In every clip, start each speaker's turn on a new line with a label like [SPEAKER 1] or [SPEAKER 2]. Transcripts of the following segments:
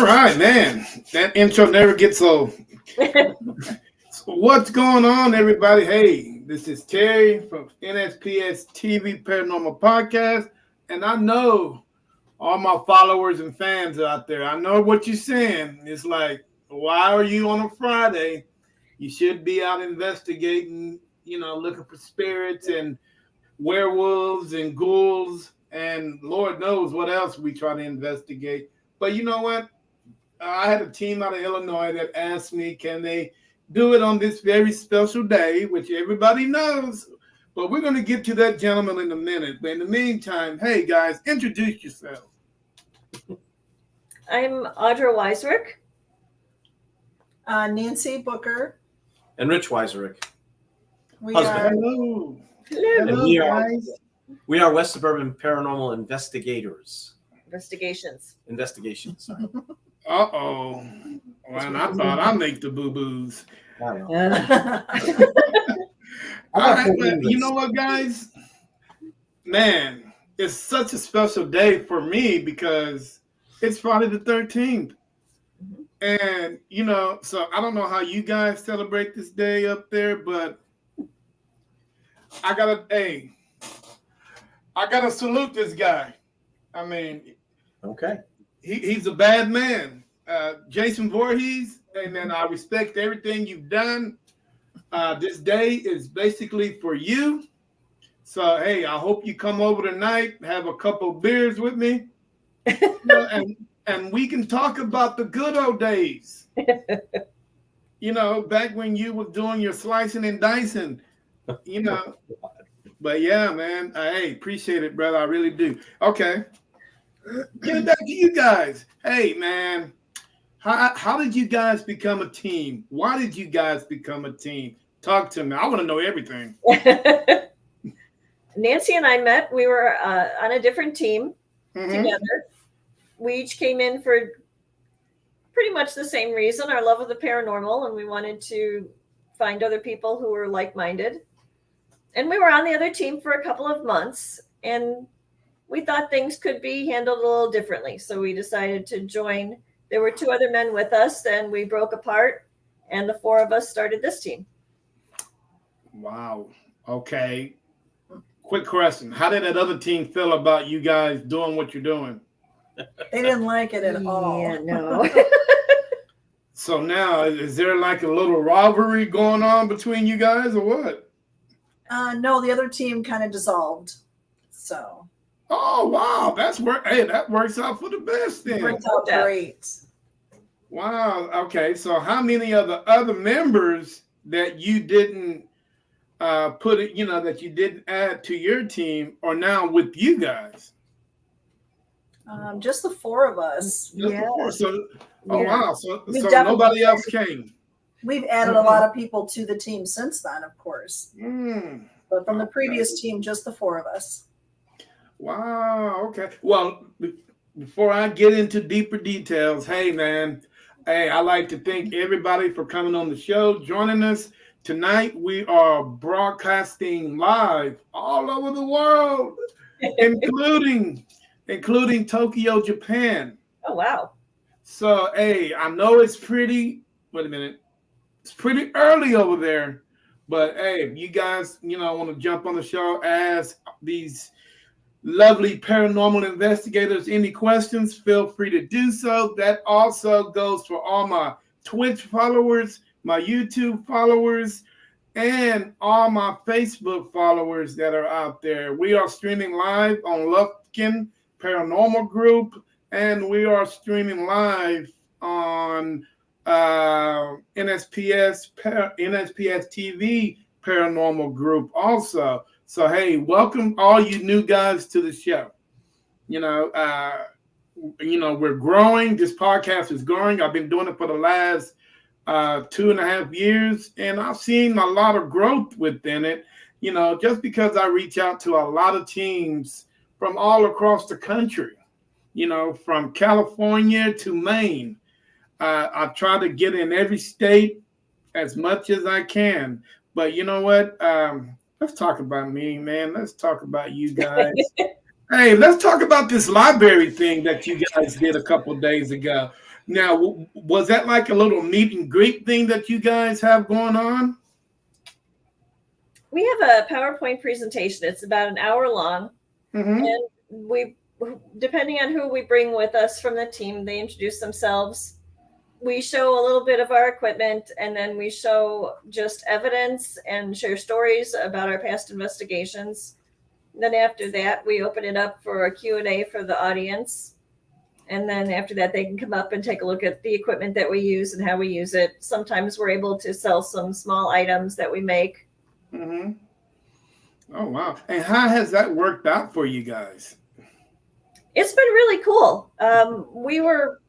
[SPEAKER 1] right, man. That intro never gets old. So what's going on, everybody? Hey, this is Terry from NSPS TV Paranormal Podcast, and I know all my followers and fans out there. I know what you're saying. It's like, why are you on a Friday? You should be out investigating, looking for spirits and werewolves and ghouls, and Lord knows what else we try to investigate. But you know what? I had a team out of Illinois that asked me, can they do it on this very special day, which everybody knows. But we're going to get to that gentleman in a minute. But in the meantime, hey, guys, introduce yourselves.
[SPEAKER 2] I'm Audra Weisrick.
[SPEAKER 3] Nancy Booker.
[SPEAKER 4] And Rich Weiserick.
[SPEAKER 1] Hello.
[SPEAKER 4] Hello, guys. We are West Suburban Paranormal Investigators. Investigations. Sorry.
[SPEAKER 1] Uh-oh. Well, and I thought I'd make the boo-boos.
[SPEAKER 4] I don't know.
[SPEAKER 1] All right, but you know what, guys? Man, it's such a special day for me because it's Friday the 13th. And, so I don't know how you guys celebrate this day up there, but I gotta salute this guy. I mean,
[SPEAKER 4] okay.
[SPEAKER 1] He's a bad man. Jason Voorhees, hey man, I respect everything you've done. This day is basically for you. So, hey, I hope you come over tonight, have a couple beers with me, and we can talk about the good old days. Back when you were doing your slicing and dicing, But yeah, man, hey, appreciate it, brother. I really do. Okay. Get back to you guys. Hey, man, how did you guys become a team? Why did you guys become a team? Talk to me. I want to know everything.
[SPEAKER 2] Nancy and I met. We were on a different team together. We each came in for pretty much the same reason, our love of the paranormal, and we wanted to find other people who were like-minded. And we were on the other team for a couple of months, and we thought things could be handled a little differently. So we decided to join. There were two other men with us, and we broke apart, and the four of us started this team.
[SPEAKER 1] Wow. Okay. Quick question. How did that other team feel about you guys doing what you're doing?
[SPEAKER 3] They didn't like it at all.
[SPEAKER 2] Yeah, no.
[SPEAKER 1] So now, is there like a little rivalry going on between you guys or what?
[SPEAKER 3] No, the other team kind of dissolved. So.
[SPEAKER 1] Oh wow, that works out for the best then.
[SPEAKER 3] Works out great.
[SPEAKER 1] Wow. Okay. So how many of the other members that you didn't that you didn't add to your team are now with you guys?
[SPEAKER 3] Just the four of us.
[SPEAKER 1] Wow. So nobody else came.
[SPEAKER 3] We've added a lot of people to the team since then, of course. But from the previous team, just the four of us.
[SPEAKER 1] Wow. Okay. Well, before I get into deeper details, hey, man, I'd like to thank everybody for coming on the show, joining us. Tonight, we are broadcasting live all over the world, including Tokyo, Japan.
[SPEAKER 2] Oh, wow.
[SPEAKER 1] So, I know it's pretty early over there, but if you guys, want to jump on the show, ask these lovely paranormal investigators any questions, feel free to do so. That also goes for all my Twitch followers, my YouTube followers, and all my Facebook followers that are out there. We are streaming live on Lufkin Paranormal Group, and we are streaming live on NSPS TV Paranormal Group also. So, hey, welcome all you new guys to the show. We're growing. This podcast is growing. I've been doing it for the last 2.5 years, and I've seen a lot of growth within it. Just because I reach out to a lot of teams from all across the country, from California to Maine. I try to get in every state as much as I can. But you know what? Let's talk about me, man. Let's talk about you guys. Hey, let's talk about this library thing that you guys did a couple of days ago. Now, was that like a little meet and greet thing that you guys have going on?
[SPEAKER 2] We have a PowerPoint presentation. It's about an hour long.
[SPEAKER 1] Mm-hmm.
[SPEAKER 2] And we, depending on who we bring with us from the team, they introduce themselves. We show a little bit of our equipment, and then we show just evidence and share stories about our past investigations. Then after that, we open it up for a Q&A for the audience. And then after that, they can come up and take a look at the equipment that we use and how we use it. Sometimes we're able to sell some small items that we make.
[SPEAKER 1] Mm-hmm. Oh, wow. And how has that worked out for you guys?
[SPEAKER 2] It's been really cool. We were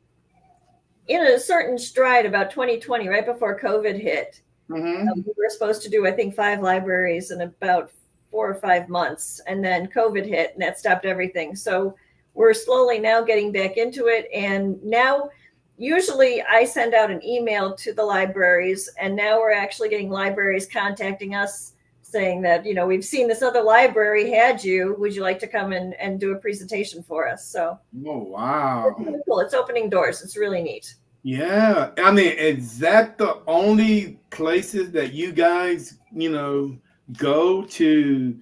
[SPEAKER 2] in a certain stride about 2020, right before COVID hit.
[SPEAKER 1] Mm-hmm.
[SPEAKER 2] We were supposed to do, I think, 5 libraries in about 4 or 5 months. And then COVID hit and that stopped everything. So we're slowly now getting back into it. And now usually I send out an email to the libraries, and now we're actually getting libraries contacting us saying that, you know, we've seen this other library had you. Would you like to come and do a presentation for us? So,
[SPEAKER 1] oh, wow.
[SPEAKER 2] It's really cool. It's opening doors. It's really neat.
[SPEAKER 1] Yeah. I mean, is that the only places that you guys, you know, go to,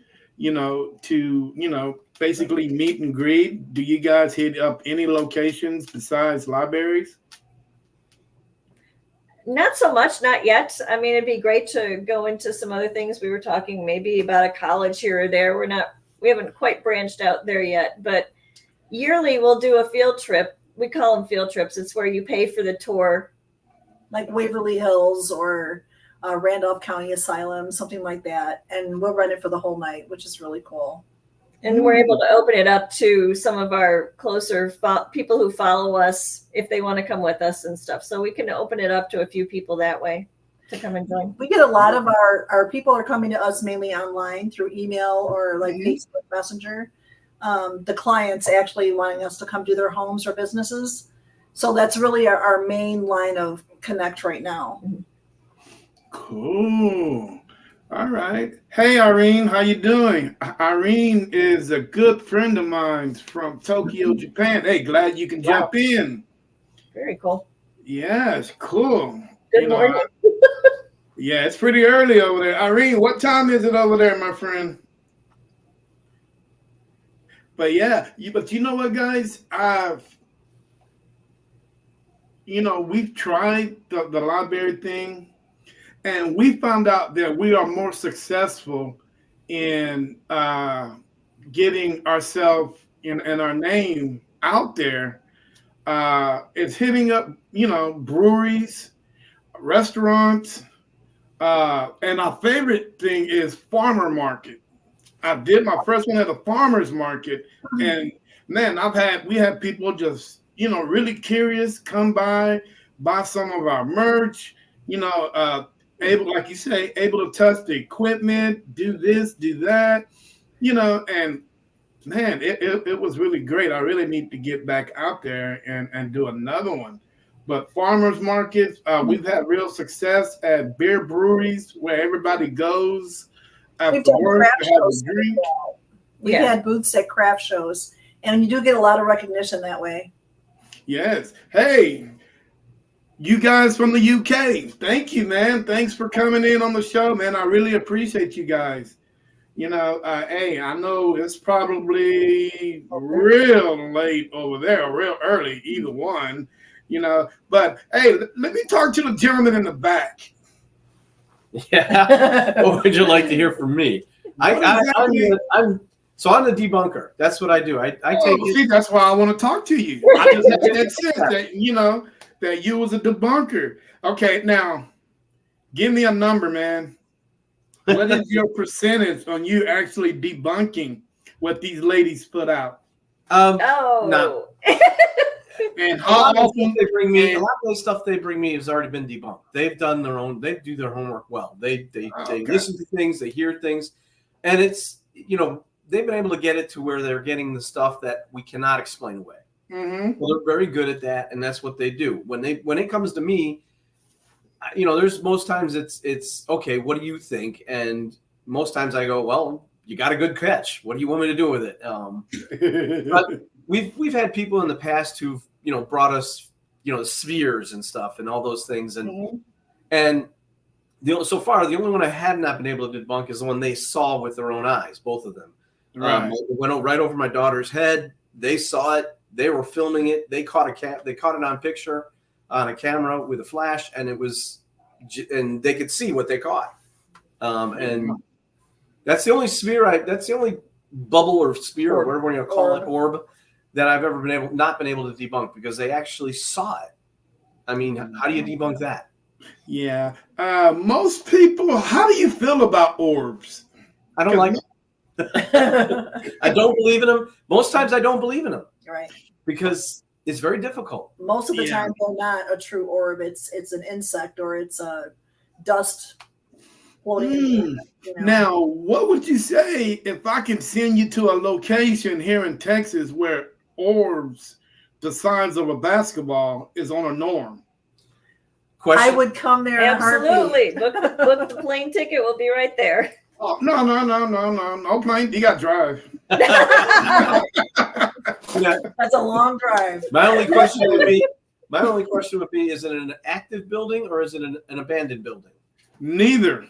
[SPEAKER 1] basically meet and greet? Do you guys hit up any locations besides libraries?
[SPEAKER 2] Not so much, not yet. I mean, it'd be great to go into some other things. We were talking maybe about a college here or there. We haven't quite branched out there yet, but yearly we'll do a field trip. We call them field trips. It's where you pay for the tour.
[SPEAKER 3] Like Waverly Hills or Randolph County Asylum, something like that. And we'll run it for the whole night, which is really cool.
[SPEAKER 2] And we're able to open it up to some of our closer people who follow us if they want to come with us and stuff. So we can open it up to a few people that way to come and join.
[SPEAKER 3] We get a lot of our people are coming to us mainly online through email or like Facebook Messenger. The clients actually wanting us to come to their homes or businesses. So that's really our main line of connect right now.
[SPEAKER 1] Cool. All right. Hey, Irene, how you doing? Irene is a good friend of mine from Tokyo, Japan. Hey, glad you can jump in.
[SPEAKER 2] Very cool.
[SPEAKER 1] Yes, cool.
[SPEAKER 2] Good morning.
[SPEAKER 1] Yeah, it's pretty early over there. Irene, what time is it over there, my friend? But yeah, but you know what, guys? We've tried the library thing. And we found out that we are more successful in getting ourselves and our name out there. It's hitting up, breweries, restaurants, and our favorite thing is farmer market. I did my first one at a farmer's market, and man, we have people just, really curious, come by, buy some of our merch, able, like you say, able to touch the equipment, do this, do that, and man, it was really great. I really need to get back out there and do another one. But farmers markets, we've had real success at beer breweries where everybody goes after work to have a drink.
[SPEAKER 3] We've had booths at craft shows, and you do get a lot of recognition that way.
[SPEAKER 1] Yes. Hey, you guys from the UK, thank you, man. Thanks for coming in on the show, man. I really appreciate you guys. Hey, I know it's probably real late over there, or real early, either one, But hey, let me talk to the gentleman in the back.
[SPEAKER 4] Yeah. What would you like to hear from me? I'm the debunker. That's what I do. I take it.
[SPEAKER 1] See, that's why I want to talk to you. I just had that sense that that you was a debunker. Okay, now give me a number, man. What is your percentage on you actually debunking what these ladies put out?
[SPEAKER 4] No.
[SPEAKER 1] And how often
[SPEAKER 4] they bring me? A lot of the stuff they bring me has already been debunked. They've done their own. They do their homework well. They listen to things. They hear things, and it's they've been able to get it to where they're getting the stuff that we cannot explain away.
[SPEAKER 1] Mm-hmm.
[SPEAKER 4] Well, they're very good at that, and that's what they do. When it comes to me, there's most times it's okay. What do you think? And most times I go, well, you got a good catch. What do you want me to do with it? But we've had people in the past who've brought us spheres and stuff and all those things. And
[SPEAKER 3] Mhm.
[SPEAKER 4] and so far, the only one I have not been able to debunk is the one they saw with their own eyes, both of them.
[SPEAKER 1] Right.
[SPEAKER 4] It went right over my daughter's head. They saw it. They were filming it. They caught it on picture on a camera with a flash, and and they could see what they caught. And that's the only sphere. That's the only bubble or sphere or whatever you call it, orb, that I've ever not been able to debunk because they actually saw it. I mean, how do you debunk that?
[SPEAKER 1] Yeah. Most people, how do you feel about orbs?
[SPEAKER 4] I don't like them. I don't believe in them. Most times I don't believe in them.
[SPEAKER 3] Right.
[SPEAKER 4] Because it's very difficult.
[SPEAKER 3] Most of the time they're not a true orb. It's an insect or it's a dust floating in the air,
[SPEAKER 1] Now, what would you say if I can send you to a location here in Texas where orbs the size of a basketball is on a norm?
[SPEAKER 3] I would come there.
[SPEAKER 2] Absolutely. Book the plane ticket. We'll be right there.
[SPEAKER 1] Oh, no plane. You got to drive.
[SPEAKER 3] That's a long drive.
[SPEAKER 4] My only question would be: is it an active building or is it an abandoned building?
[SPEAKER 1] Neither.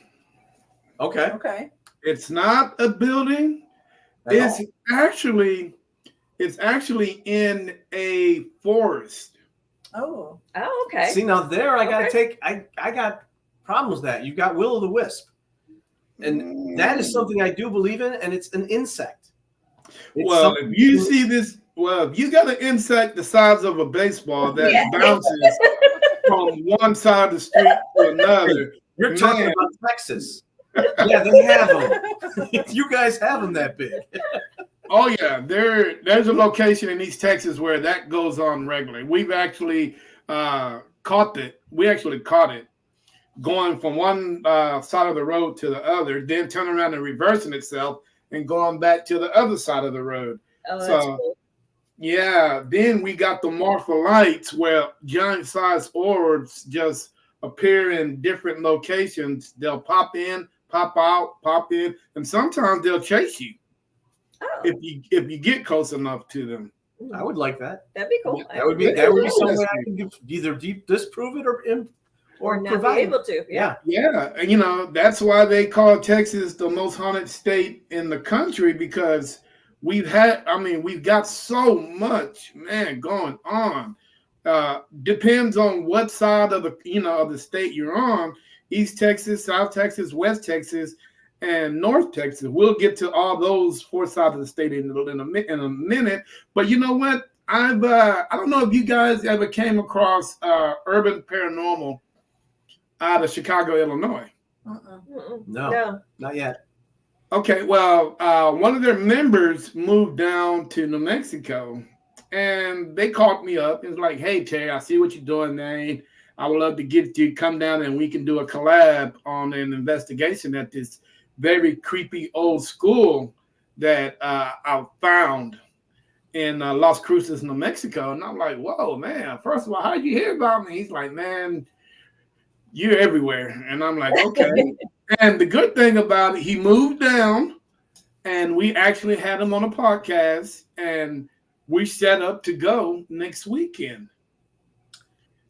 [SPEAKER 4] Okay.
[SPEAKER 3] Okay.
[SPEAKER 1] It's not a building. It's actually in a forest.
[SPEAKER 3] Oh.
[SPEAKER 2] Oh, okay.
[SPEAKER 4] See, now there I got problems with that. You've got will-o'-the-wisp. And that is something I do believe in, and it's an insect.
[SPEAKER 1] If you see this, if you got an insect the size of a baseball that bounces from one side of the street to another.
[SPEAKER 4] You're talking about Texas. Yeah, they have them. You guys have them that big.
[SPEAKER 1] Oh yeah, there's a location in East Texas where that goes on regularly. We've actually caught it. We actually caught it going from one side of the road to the other, then turning around and reversing itself and going back to the other side of the road.
[SPEAKER 2] Oh, that's cool.
[SPEAKER 1] Yeah, then we got the morpholites where giant sized orbs just appear in different locations. They'll pop in, pop out, pop in, and sometimes they'll chase you if you get close enough to them.
[SPEAKER 4] I would like that.
[SPEAKER 2] That'd be cool.
[SPEAKER 4] That would be some way I can either disprove it or
[SPEAKER 2] not be able to. Yeah.
[SPEAKER 1] And that's why they call Texas the most haunted state in the country, because we've got so much going on. Depends on what side of the state you're on. East Texas, South Texas, West Texas, and North Texas. We'll get to all those four sides of the state in a minute. But you know what? I don't know if you guys ever came across Urban Paranormal out of Chicago, Illinois.
[SPEAKER 4] No, not yet.
[SPEAKER 1] Okay, well, one of their members moved down to New Mexico, and they called me up and was like, "Hey, Terry, I see what you're doing, man. I would love to get you to come down and we can do a collab on an investigation at this very creepy old school that I found in Las Cruces, New Mexico." And I'm like, "Whoa, man! First of all, how did you hear about me?" He's like, "Man, you're everywhere." And I'm like, "Okay." And the good thing about it, he moved down, and we actually had him on a podcast, and we set up to go next weekend.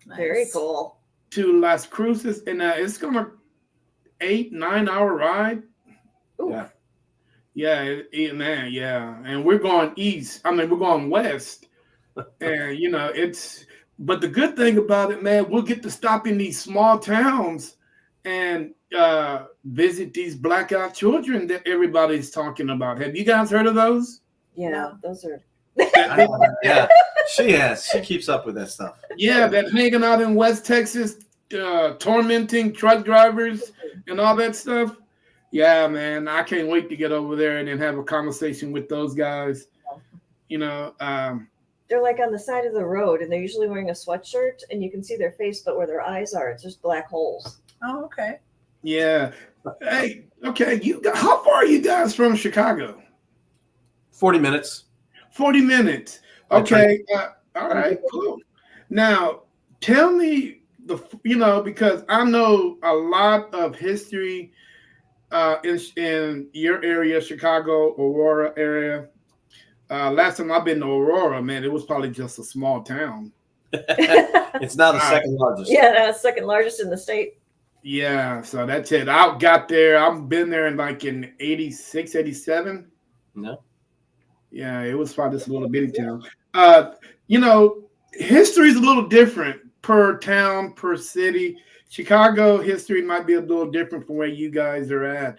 [SPEAKER 3] Nice.
[SPEAKER 2] Very cool.
[SPEAKER 1] To Las Cruces, and it's gonna 8-9 hour ride.
[SPEAKER 2] Ooh.
[SPEAKER 1] Yeah, and we're going east. We're going west, and But the good thing about it, man, we'll get to stop in these small towns and visit these blackout children that everybody's talking about. Have you guys heard of those?
[SPEAKER 2] Yeah, those are.
[SPEAKER 4] Yeah, she has. She keeps up with that stuff.
[SPEAKER 1] Yeah, that hanging out in West Texas, tormenting truck drivers and all that stuff. Yeah, man, I can't wait to get over there and then have a conversation with those guys.
[SPEAKER 2] They're like on the side of the road, and they're usually wearing a sweatshirt, and you can see their face, but where their eyes are, it's just black holes.
[SPEAKER 3] Oh, okay.
[SPEAKER 1] Yeah. Hey, okay. How far are you guys from Chicago?
[SPEAKER 4] 40 minutes.
[SPEAKER 1] 40 minutes. Okay. All right. Cool. Now, tell me because I know a lot of history in your area, Chicago, Aurora area. Last time I've been to Aurora, man, it was probably just a small town.
[SPEAKER 4] It's now the second largest.
[SPEAKER 2] Yeah, that's second largest in the state.
[SPEAKER 1] Yeah, so that's it. I got there. I've been there in 86, 87.
[SPEAKER 4] No.
[SPEAKER 1] Yeah, it was probably this little bitty town. You know, history is a little different per town, per city. Chicago history might be a little different from where you guys are at.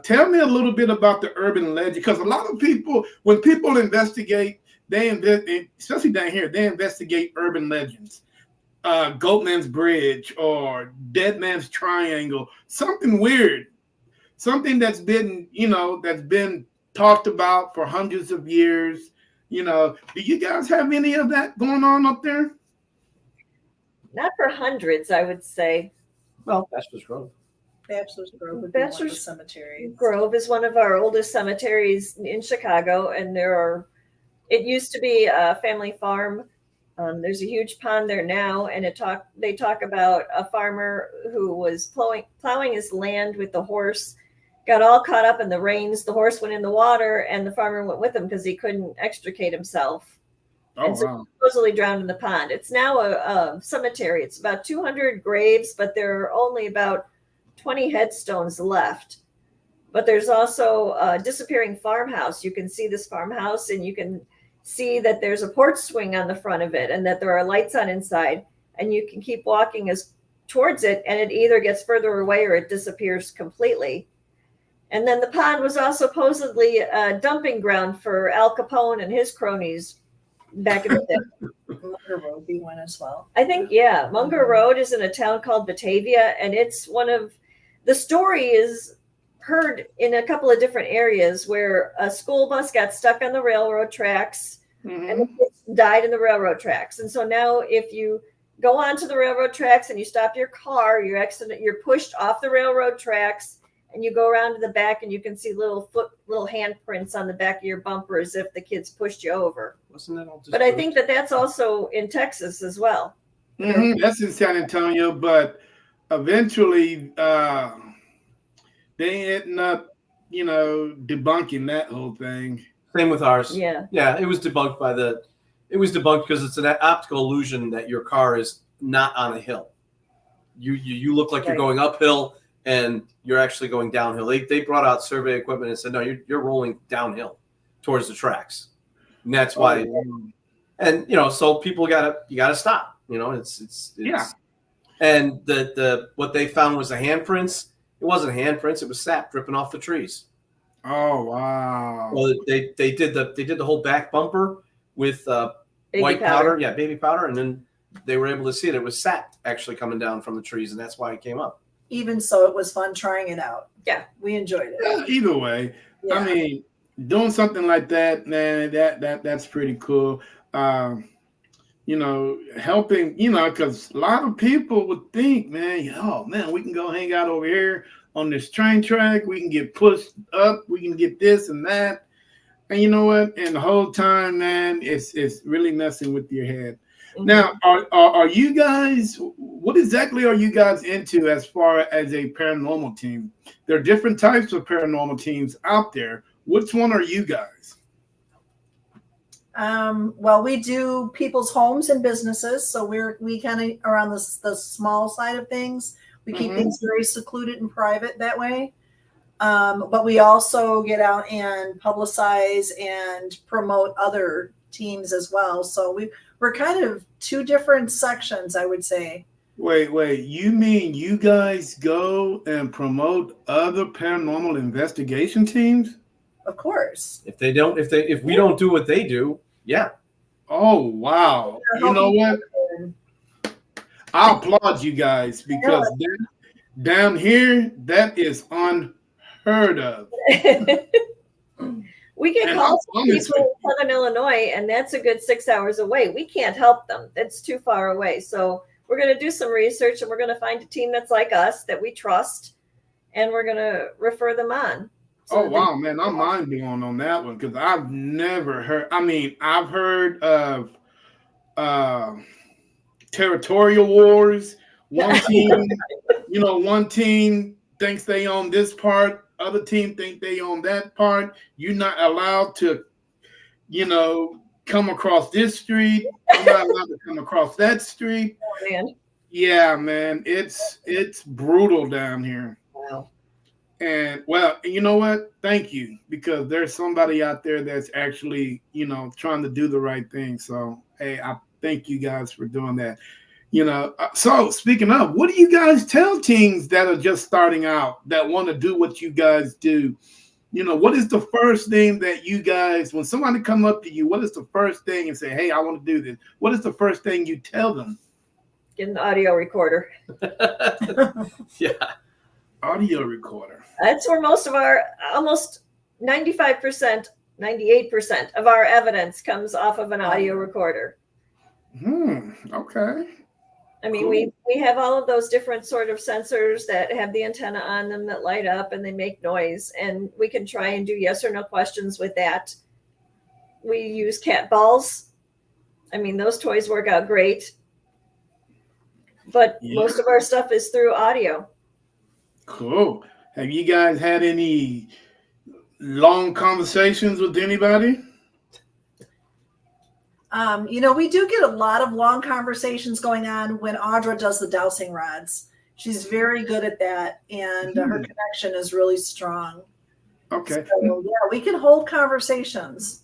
[SPEAKER 1] Tell me a little bit about the urban legend, because a lot of people, when people investigate, especially down here, they investigate urban legends. Goatman's Bridge or Dead Man's Triangle, something weird, something that's been talked about for hundreds of years. Do you guys have any of that going on up there?
[SPEAKER 2] Not for hundreds, I would say.
[SPEAKER 4] Well, Bachelor's Grove.
[SPEAKER 3] Bachelor's Grove would be one of the cemeteries.
[SPEAKER 2] Grove is one of our oldest cemeteries in Chicago, and it used to be a family farm. There's a huge pond there now, and they talk about a farmer who was plowing his land with the horse, got all caught up in the rains. The horse went in the water, and the farmer went with him because he couldn't extricate himself.
[SPEAKER 1] Oh, wow.
[SPEAKER 2] Supposedly drowned in the pond. It's now a cemetery. It's about 200 graves, but there are only about 20 headstones left. But there's also a disappearing farmhouse. You can see this farmhouse, and you can see that there's a porch swing on the front of it, and that there are lights on inside. And you can keep walking towards it, and it either gets further away or it disappears completely. And then the pond was also supposedly a dumping ground for Al Capone and his cronies back in the day.
[SPEAKER 3] Munger Road would be one as well.
[SPEAKER 2] I think, yeah. Munger Road is in a town called Batavia, and it's the story is heard in a couple of different areas where a school bus got stuck on the railroad tracks, and the kids died in the railroad tracks. And so now if you go onto the railroad tracks and you stop your car, you're pushed off the railroad tracks, and you go around to the back, and you can see little handprints on the back of your bumper as if the kids pushed you over.
[SPEAKER 4] Wasn't that all?
[SPEAKER 2] But I think that's also in Texas as well.
[SPEAKER 1] That's in San Antonio, but eventually they ended up, debunking that whole thing.
[SPEAKER 4] Same with ours.
[SPEAKER 2] Yeah.
[SPEAKER 4] Yeah, it was debunked because it's an optical illusion that your car is not on a hill. You look like you're going uphill, and you're actually going downhill. They brought out survey equipment and said, no, you're rolling downhill towards the tracks. And that's why, so people you gotta stop, it's yeah. And what they found was the handprints. It wasn't handprints. It was sap dripping off the trees.
[SPEAKER 1] Oh, wow.
[SPEAKER 4] Well, they did the whole back bumper with white powder. Yeah. Baby powder. And then they were able to see it. It was sap actually coming down from the trees. And that's why it came up.
[SPEAKER 3] Even so, it was fun trying it out. Yeah. We enjoyed it.
[SPEAKER 1] Yeah, either way. Yeah. I mean, doing something like that, man, that's pretty cool. Helping, because a lot of people would think, man, oh man, we can go hang out over here on this train track. We can get pushed up. We can get this and that. And you know what? And the whole time, man, it's really messing with your head. Mm-hmm. Now, are you guys? What exactly are you guys into as far as a paranormal team? There are different types of paranormal teams out there. Which one are you guys?
[SPEAKER 3] Well, we do people's homes and businesses, so we kind of are on the small side of things. We keep things very secluded and private that way. But we also get out and publicize and promote other teams as well. So we're kind of two different sections, I would say.
[SPEAKER 1] Wait, you mean you guys go and promote other paranormal investigation teams?
[SPEAKER 3] Of course.
[SPEAKER 4] If we don't do what they do, yeah.
[SPEAKER 1] Oh, wow. You know what? I applaud you guys, because down here, that is unheard of.
[SPEAKER 2] We get calls from people in Southern Illinois, and that's a good 6 hours away. We can't help them. That's too far away. So we're going to do some research, and we're going to find a team that's like us, that we trust, and we're going to refer them on.
[SPEAKER 1] So wow, man, I'm mind blown on that one, because I've never heard. I mean, I've heard of territorial wars. One team thinks they own this part, other team think they own that part. You're not allowed to, come across this street. I'm not allowed to come across that street.
[SPEAKER 2] Oh, man.
[SPEAKER 1] Yeah, man, it's brutal down here.
[SPEAKER 2] Wow.
[SPEAKER 1] And well, you know what? Thank you, because there's somebody out there that's actually, trying to do the right thing. So, hey, I thank you guys for doing that. So speaking of, what do you guys tell teens that are just starting out that want to do what you guys do? What is the first thing that you guys, when somebody come up to you, what is the first thing and say, hey, I want to do this? What is the first thing you tell them?
[SPEAKER 2] Get an audio recorder.
[SPEAKER 4] Yeah.
[SPEAKER 1] Audio recorder.
[SPEAKER 2] That's where most of our, almost 95%, 98% of our evidence comes off of an audio recorder.
[SPEAKER 1] Okay.
[SPEAKER 2] I mean,
[SPEAKER 1] Cool.
[SPEAKER 2] we have all of those different sort of sensors that have the antenna on them that light up and they make noise, and we can try and do yes or no questions with that. We use cat balls. I mean, those toys work out great. But
[SPEAKER 1] Yeah.
[SPEAKER 2] most of our stuff is through audio.
[SPEAKER 1] Cool. Have you guys had any long conversations with anybody?
[SPEAKER 3] We do get a lot of long conversations going on when Audra does the dowsing rods. She's very good at that, and her connection is really strong.
[SPEAKER 1] Okay.
[SPEAKER 3] So, yeah, we can hold conversations.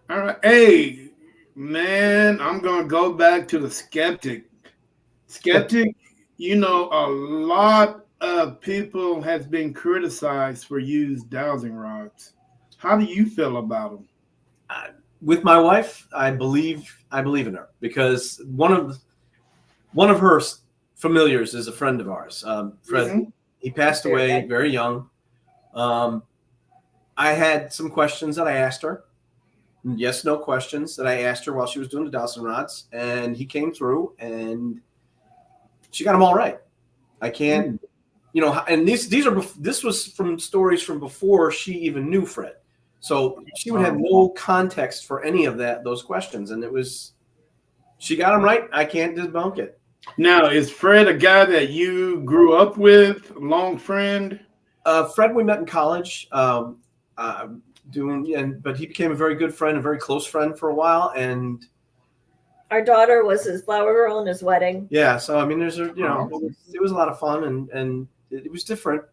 [SPEAKER 1] All right. Hey, man, I'm going to go back to the skeptic. Skeptic, a lot of people has been criticized for used dowsing rods. How do you feel about them?
[SPEAKER 4] With my wife, I believe in her, because one of her familiars is a friend of ours. Fred, he passed away very young. I had some questions that I asked her, yes, no questions that I asked her while she was doing the dowsing rods, and he came through and she got them all right. I can't, and this was from stories from before she even knew Fred. So she would have no context for any of those questions. And she got them right. I can't debunk it.
[SPEAKER 1] Now, is Fred a guy that you grew up with, a long friend?
[SPEAKER 4] Fred, we met in college, but he became a very good friend, a very close friend for a while. And
[SPEAKER 2] Our daughter was his flower girl in his wedding.
[SPEAKER 4] yeah, so I mean, it was a lot of fun, and it was different.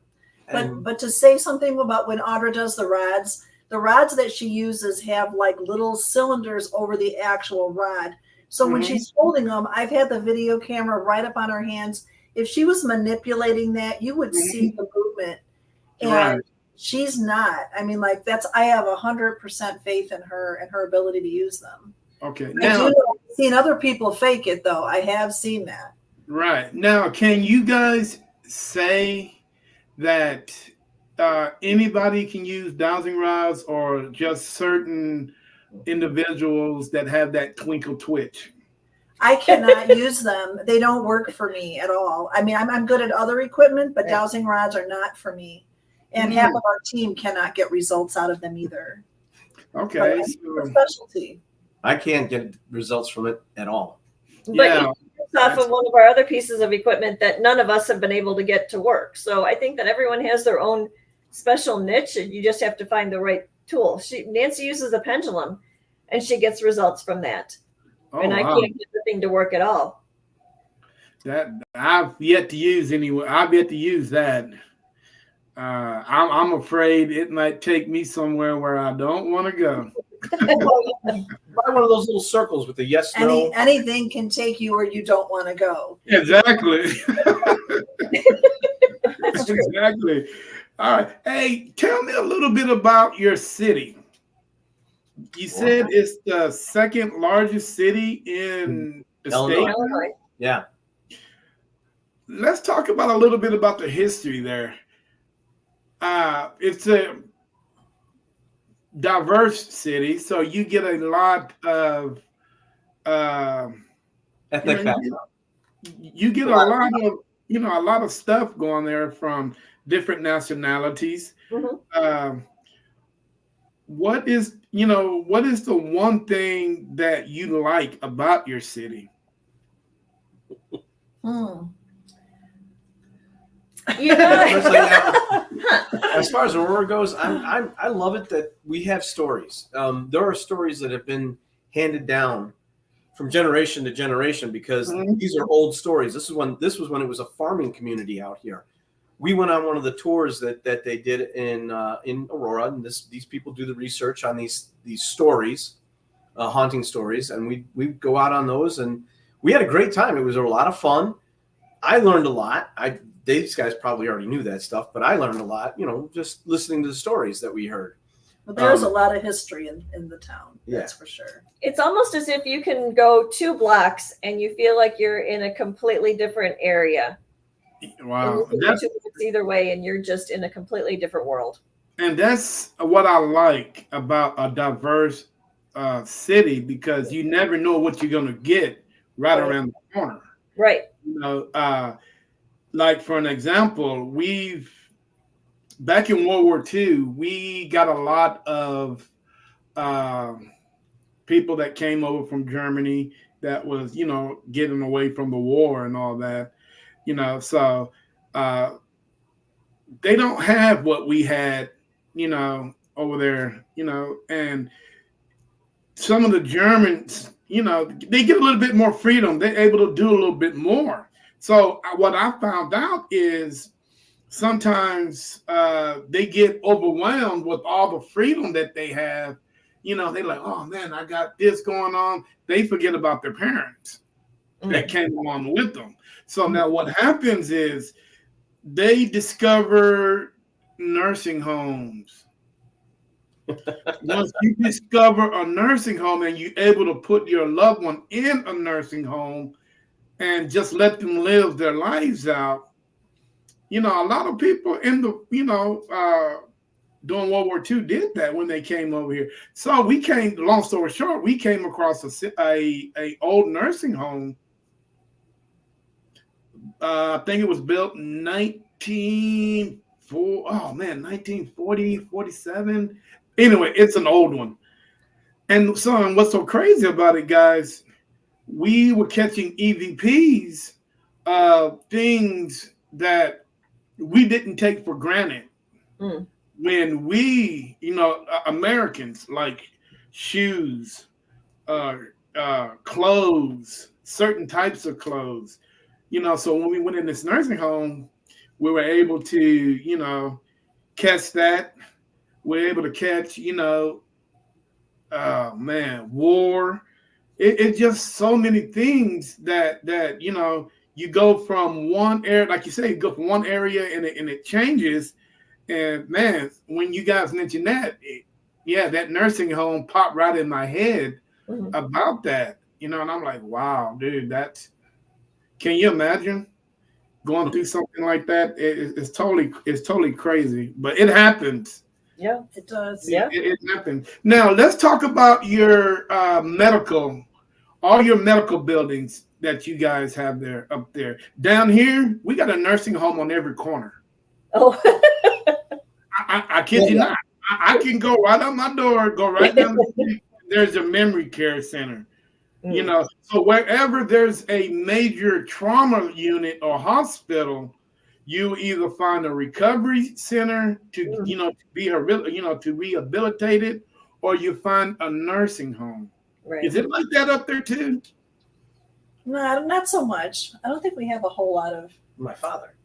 [SPEAKER 3] But to say something about when Audra does the rods that she uses have like little cylinders over the actual rod. So when she's holding them, I've had the video camera right up on her hands. If she was manipulating that, you would see the movement. And she's not. I mean, I have 100% faith in her and her ability to use them.
[SPEAKER 1] Okay.
[SPEAKER 3] I've seen other people fake it, though. I have seen that.
[SPEAKER 1] Right. Now, can you guys say that anybody can use dowsing rods, or just certain individuals that have that twinkle twitch?
[SPEAKER 3] I cannot use them. They don't work for me at all. I mean, I'm good at other equipment, but dowsing rods are not for me. And half of our team cannot get results out of them either.
[SPEAKER 1] Okay.
[SPEAKER 3] It's a specialty.
[SPEAKER 4] I can't get results from it at all.
[SPEAKER 1] Yeah.
[SPEAKER 2] But off of one of our other pieces of equipment that none of us have been able to get to work. So I think that everyone has their own special niche, and you just have to find the right tool. Nancy uses a pendulum, and she gets results from that. I can't get the thing to work at all.
[SPEAKER 1] That I've yet to use anyway. I've yet to use that. I'm afraid it might take me somewhere where I don't want to go.
[SPEAKER 4] Buy one of those little circles with the yes, no.
[SPEAKER 3] Anything can take you where you don't want to go.
[SPEAKER 1] Exactly.
[SPEAKER 2] That's true.
[SPEAKER 1] Exactly. All right. Hey, tell me a little bit about your city. You said it's the second largest city in the state.
[SPEAKER 2] Illinois.
[SPEAKER 4] Yeah.
[SPEAKER 1] Let's talk about a little bit about the history there. It's a diverse city, so you get a lot of
[SPEAKER 4] Ethnic background.
[SPEAKER 1] You get a lot of stuff going there from different nationalities. What is the one thing that you like about your city?
[SPEAKER 4] As far as Aurora goes, I love it that we have stories. There are stories that have been handed down from generation to generation because
[SPEAKER 1] Mhm.
[SPEAKER 4] these are old stories. This was when it was a farming community out here. We went on one of the tours that they did in Aurora, and these people do the research on these stories, haunting stories, and we go out on those, and we had a great time. It was a lot of fun. I learned a lot. These guys probably already knew that stuff, but I learned a lot, just listening to the stories that we heard.
[SPEAKER 3] But there's a lot of history in the town. That's for sure.
[SPEAKER 2] It's almost as if you can go 2 blocks and you feel like you're in a completely different area.
[SPEAKER 1] Wow.
[SPEAKER 2] And you either way, and you're just in a completely different world.
[SPEAKER 1] And that's what I like about a diverse city, because you never know what you're going to get right around the corner.
[SPEAKER 2] Right.
[SPEAKER 1] Like for an example, back in World War II, we got a lot of people that came over from Germany that was, getting away from the war and all that, so they don't have what we had, over there, and some of the Germans, they get a little bit more freedom. They're able to do a little bit more. So what I found out is sometimes they get overwhelmed with all the freedom that they have. They're like, oh man, I got this going on. They forget about their parents that came along with them. So now what happens is they discover nursing homes. Once you discover a nursing home and you're able to put your loved one in a nursing home and just let them live their lives out, a lot of people in the, during World War II did that when they came over here. So we came, long story short, we came across a old nursing home. I think it was built in 1940, 47. Anyway, it's an old one. And so what's so crazy about it, guys, we were catching EVPs, things that we didn't take for granted. When we, Americans, like shoes, clothes, certain types of clothes, so when we went in this nursing home, we were able to, catch that. We're able to catch, war. It's just so many things that you go from one area, like you say, you go from one area and it changes. And man, when you guys mentioned that, that nursing home popped right in my head about that, and I'm like, wow, dude, can you imagine going through something like that? It's totally crazy, but it happens.
[SPEAKER 2] Yeah,
[SPEAKER 3] it does.
[SPEAKER 2] Yeah,
[SPEAKER 1] it happens. Now let's talk about your all your medical buildings that you guys have up there. Down here, we got a nursing home on every corner.
[SPEAKER 2] Oh.
[SPEAKER 1] I kid you not. I can go right out my door, go right down the street. There's a memory care center. So wherever there's a major trauma unit or hospital, you either find a recovery center to to rehabilitate it, or you find a nursing home.
[SPEAKER 2] Right.
[SPEAKER 1] Is it like that up there too?
[SPEAKER 3] No, not so much. I don't think we have a whole lot of.
[SPEAKER 4] My father.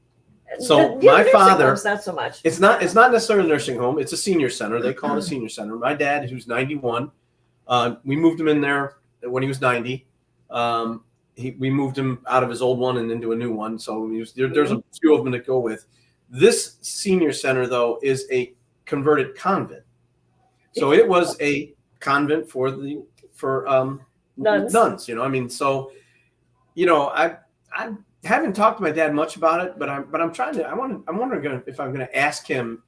[SPEAKER 4] So my father,
[SPEAKER 2] not so much.
[SPEAKER 4] It's not necessarily a nursing home. It's a senior center. They call it a senior center. My dad, who's 91, we moved him in there when he was 90. We moved him out of his old one and into a new one. So there's a few of them to go with. This senior center, though, is a converted convent. So it was a convent for nuns. I haven't talked to my dad much about it, but I'm wondering if I'm going to ask him,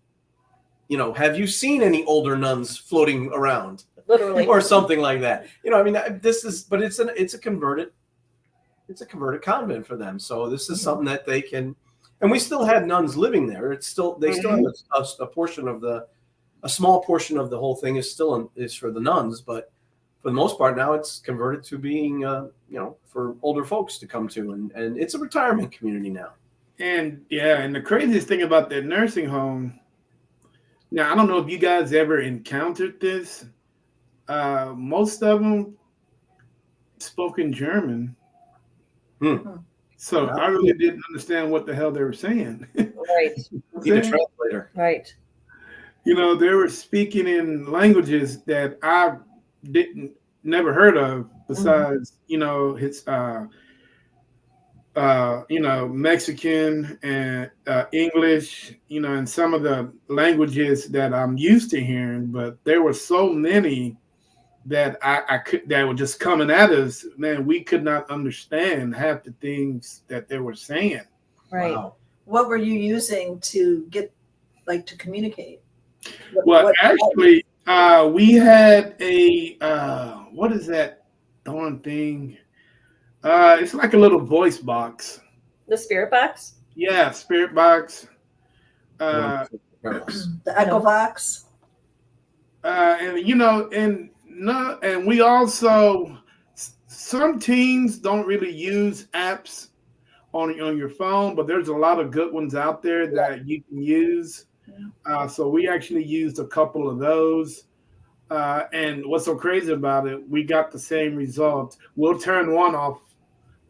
[SPEAKER 4] have you seen any older nuns floating around,
[SPEAKER 2] literally,
[SPEAKER 4] or something like that? It's a converted convent for them. So this is something that they can, and we still have nuns living there. They still have a small portion of the whole thing is for the nuns, but for the most part now it's converted to being for older folks to come to, and it's a retirement community now. And
[SPEAKER 1] the craziest thing about that nursing home, now I don't know if you guys ever encountered this, most of them spoken German.
[SPEAKER 4] Hmm.
[SPEAKER 1] So I really didn't understand what the hell they were saying.
[SPEAKER 2] Right.
[SPEAKER 4] Need a translator.
[SPEAKER 2] Right.
[SPEAKER 1] You know, they were speaking in languages that I never heard of besides, you know, his you know, Mexican and English, you know, and some of the languages that I'm used to hearing, but there were so many that I could that were just coming at us. Man, we could not understand half the things that they were saying.
[SPEAKER 2] Right.
[SPEAKER 4] Wow.
[SPEAKER 3] What were you using to get, like, to communicate?
[SPEAKER 1] Well, actually, we had a what is that darn thing? It's like a little voice box.
[SPEAKER 2] The spirit box.
[SPEAKER 1] Yeah, spirit box.
[SPEAKER 3] The Echo Vox.
[SPEAKER 1] And you know, and we also, some teams don't really use apps on your phone, but there's a lot of good ones out there that you can use. So we actually used a couple of those. And what's so crazy about it, we got the same result. We'll turn one off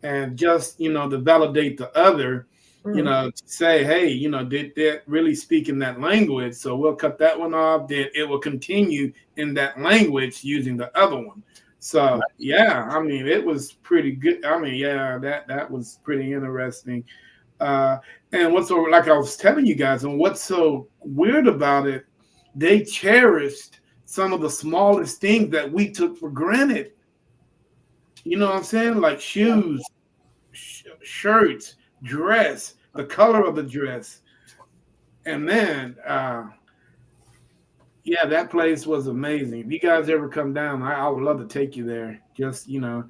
[SPEAKER 1] and just, you know, to validate the other, you know, to say, hey, you know, did that really speak in that language? So we'll cut that one off. Then it will continue in that language using the other one. So yeah, I mean, it was pretty good. I mean, yeah, that was pretty interesting. And what's so, like I was telling you guys, and what's so weird about it, they cherished some of the smallest things that we took for granted. You know what I'm saying? Like shoes, shirts, dress, the color of the dress. And man, yeah, that place was amazing. If you guys ever come down, I would love to take you there. Just, you know,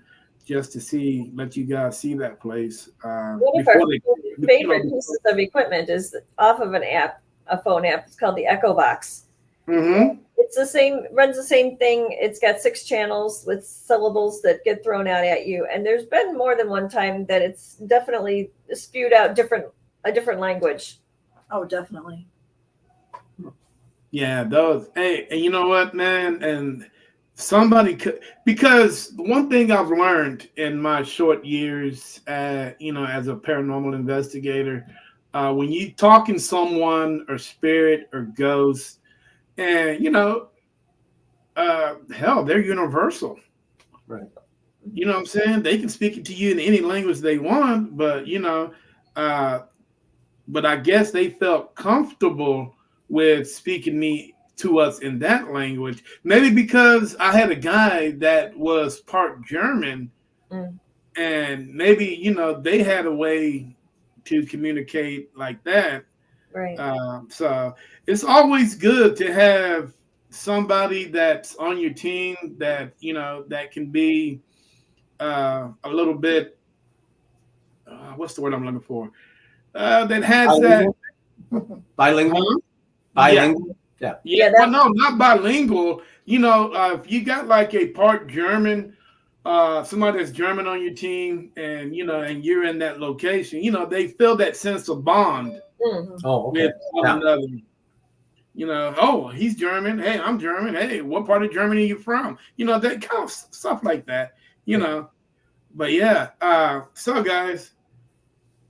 [SPEAKER 1] just to see, let you guys see that place.
[SPEAKER 2] One of our favorite pieces of equipment is off of an app, a phone app. It's called the Echo Box. It's the same, runs the same thing. It's got 6 channels with syllables that get thrown out at you. And there's been more than one time that it's definitely spewed out a different language.
[SPEAKER 3] Oh, definitely.
[SPEAKER 1] Yeah, those. Hey, and you know what, man? And somebody could, because one thing I've learned in my short years, you know, as a paranormal investigator, when you talking someone or spirit or ghost, and you know, hell, they're universal.
[SPEAKER 4] Right.
[SPEAKER 1] You know what I'm saying? They can speak it to you in any language they want, but you know, but I guess they felt comfortable with speaking to us in that language. Maybe because I had a guy that was part German, and maybe, you know, they had a way to communicate like that.
[SPEAKER 2] Right.
[SPEAKER 1] So it's always good to have somebody that's on your team that, you know, that can be a little bit, what's the word I'm looking for? That has
[SPEAKER 4] bilingual?
[SPEAKER 1] that
[SPEAKER 4] Bilingual? Bilingual?
[SPEAKER 1] Yeah. Well, no, not bilingual. You know, if you got like a part German, somebody that's German on your team, and you know, and you're in that location, you know, they feel that sense of bond with one another. You know, oh, he's German. Hey, I'm German. Hey, what part of Germany are you from? You know, that kind of stuff like that. You know, but yeah. So guys,